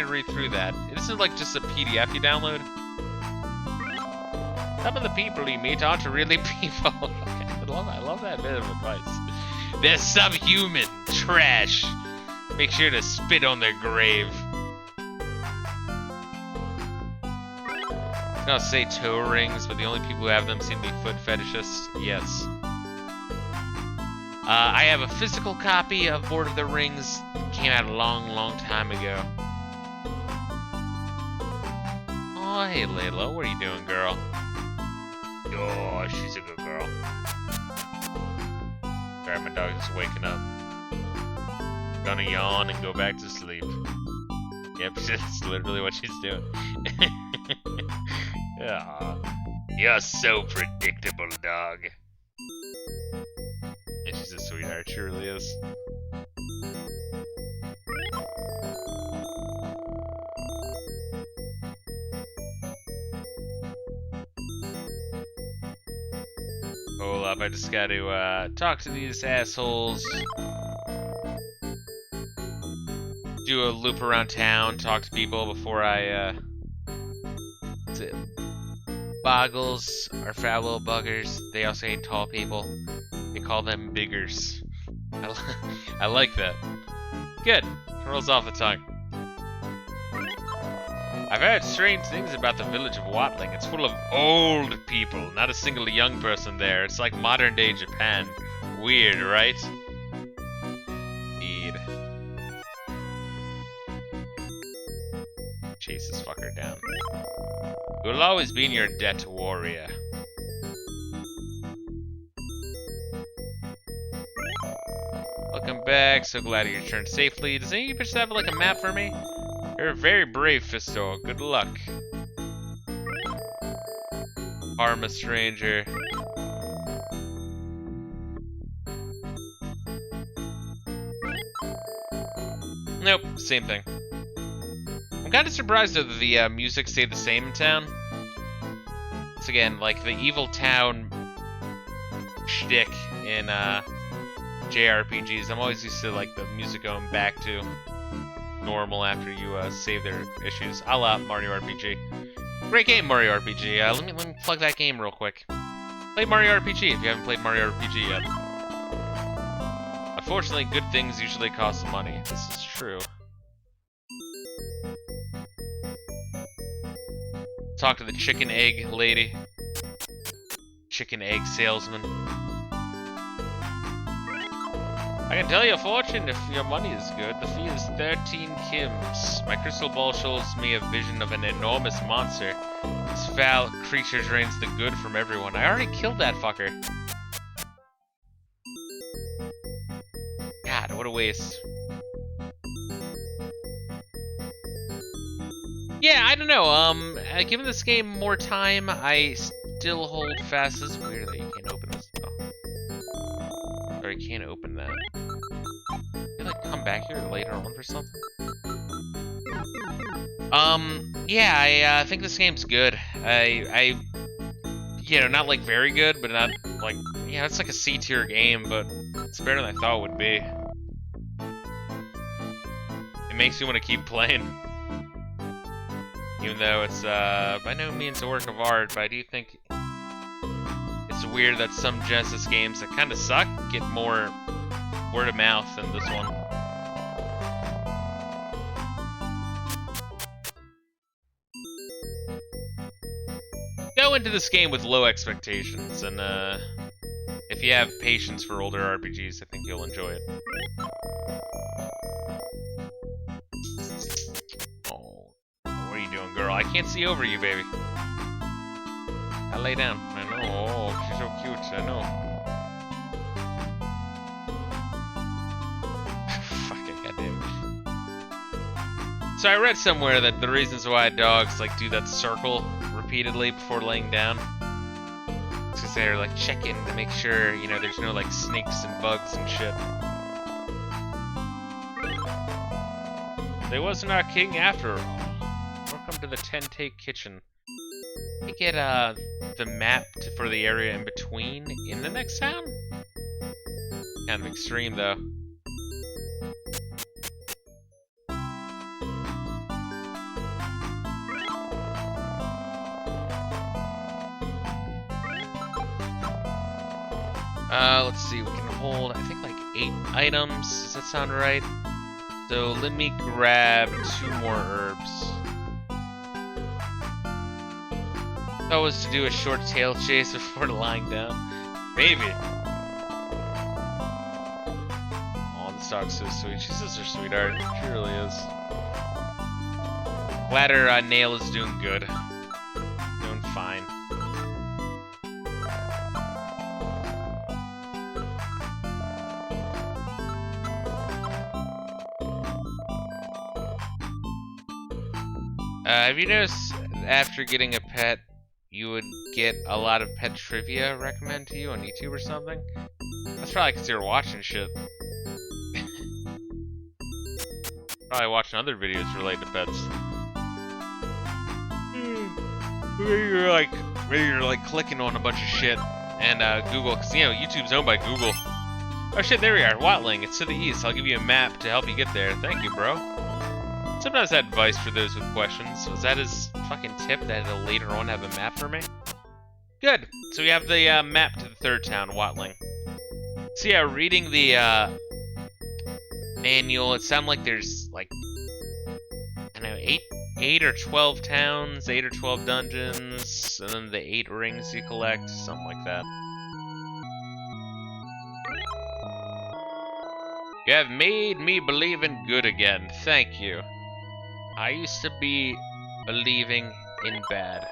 S1: read through that. This is like just a PDF you download. Some of the people you meet aren't really people. I love that bit of advice. They're subhuman trash. Make sure to spit on their grave. I was gonna say toe rings, but the only people who have them seem to be foot fetishists. Yes. I have a physical copy of Lord of the Rings. It came out a long, long time ago. Oh, hey, Layla. What are you doing, girl? Oh, she's a good girl. Sorry, my dog is waking up. Gonna yawn and go back to sleep. Yep, that's literally what she's doing. Aw, you're so predictable, dog. Yeah, she's a sweetheart, she really is. Hold up, I just gotta talk to these assholes. Do a loop around town, talk to people before I what's it? Boggles are foul little buggers. They also hate tall people. They call them biggers. I like that. Good. Rolls off the tongue. I've heard strange things about the village of Watling. It's full of old people. Not a single young person there. It's like modern day Japan. Weird, right? Indeed. Chase this fucker down. We'll always be in your debt, warrior. Welcome back. So glad you returned safely. Does any of you have like a map for me? You're very brave, Fisto. Good luck. Harm a stranger. Nope, same thing. I'm kind of surprised that the music stayed the same in town. It's again like the evil town shtick in JRPGs. I'm always used to like the music going back to normal after you save their issues. A la Mario RPG. Great game, Mario RPG. Let me plug that game real quick. Play Mario RPG if you haven't played Mario RPG yet. Unfortunately, good things usually cost money. This is true. Talk to the chicken egg lady. Chicken egg salesman. I can tell you a fortune if your money is good. The fee is 13 kims. My crystal ball shows me a vision of an enormous monster. This foul creature drains the good from everyone. I already killed that fucker. God, what a waste. Yeah, I don't know. Given this game more time, I still hold fast. This is weird that you can't open this. Oh. Or you can't open that. Can I like come back here later on for something? Yeah, I think this game's good. You know, not like very good, but not like, yeah, it's like a C tier game, but it's better than I thought it would be. It makes you want to keep playing. Even though it's by no means a work of art, but I do think it's weird that some Genesis games that kind of suck get more word of mouth than this one. Go into this game with low expectations, and if you have patience for older RPGs, I think you'll enjoy it. Girl, I can't see over you, baby. I lay down. I know. Oh, she's so cute. I know. Fuck it, goddamn. So I read somewhere that the reasons why dogs like do that circle repeatedly before laying down is because they're like checking to make sure, you know, there's no like snakes and bugs and shit. They wasn't our king after all. Welcome to the Tente Kitchen. Can we get the map for the area in between in the next town? Kind of extreme, though. Let's see, we can hold, I think, like 8 items. Does that sound right? So let me grab 2 more herbs. That was to do a short tail chase before lying down. Maybe. Oh, this dog's so sweet. She's such a sweetheart. She really is. Glad her nail is doing good. Doing fine. Have you noticed after getting a pet, you would get a lot of pet trivia recommended to you on YouTube or something? That's probably because you're watching shit. Probably watching other videos related to pets. Maybe you're like clicking on a bunch of shit and Google, because you know YouTube's owned by Google. Oh shit, there we are, Watling. It's to the east. I'll give you a map to help you get there. Thank you, bro. Sometimes I have advice for those with questions. Was that his fucking tip that he'll later on have a map for me? Good. So we have the map to the third town, Watling. So yeah, reading the manual, it sounded like there's like, I don't know, 8 or 12 towns, 8 or 12 dungeons, and then the 8 rings you collect, something like that. You have made me believe in good again. Thank you. I used to be believing in bad.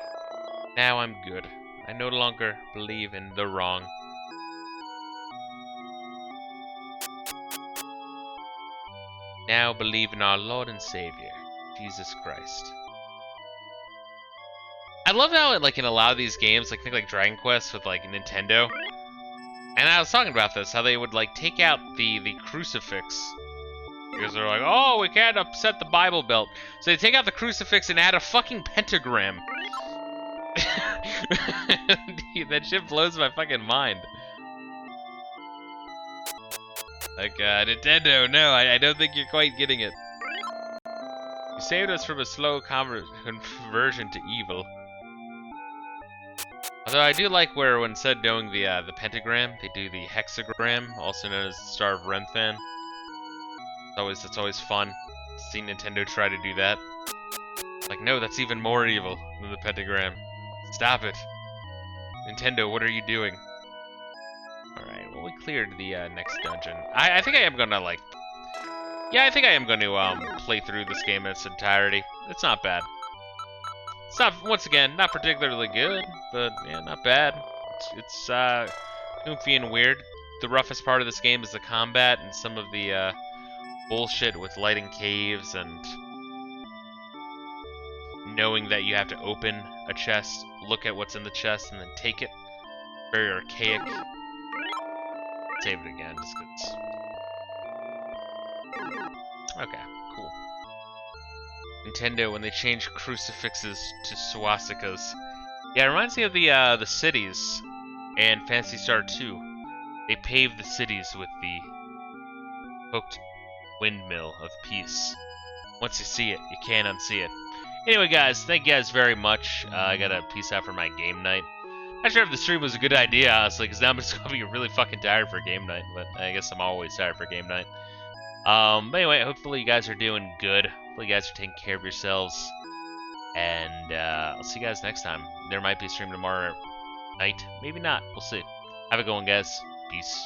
S1: Now I'm good. I no longer believe in the wrong. Now believe in our Lord and Savior, Jesus Christ. I love how like in a lot of these games, like think like Dragon Quest with like Nintendo. And I was talking about this, how they would like take out the crucifix. Because they're like, oh, we can't upset the Bible Belt. So they take out the crucifix and add a fucking pentagram. Dude, that shit blows my fucking mind. Like, Nintendo, no, I don't think you're quite getting it. You saved us from a slow conversion to evil. Although I do like where, instead of doing the pentagram, they do the hexagram, also known as the Star of Renthan. It's always fun to see Nintendo try to do that. Like, no, that's even more evil than the pentagram. Stop it. Nintendo, what are you doing? Alright, well, we cleared the next dungeon. I think I am gonna, like... Yeah, I think I am going to play through this game in its entirety. It's not bad. It's not, once again, not particularly good, but, yeah, not bad. It's goofy and weird. The roughest part of this game is the combat and some of the, bullshit with lighting caves and knowing that you have to open a chest, look at what's in the chest, and then take it. Very archaic. Save it again, just 'cause. Okay, cool. Nintendo, when they changed crucifixes to swastikas. Yeah, it reminds me of the cities and Phantasy Star 2. They paved the cities with the hooked windmill of peace. Once you see it, you can't unsee it. Anyway, guys, thank you guys very much. I gotta peace out for my game night. Not sure if the stream was a good idea, honestly, because now I'm just gonna be really fucking tired for game night, but I guess I'm always tired for game night. But anyway, hopefully you guys are doing good. Hopefully you guys are taking care of yourselves. And I'll see you guys next time. There might be a stream tomorrow night. Maybe not. We'll see. Have a good one, guys. Peace.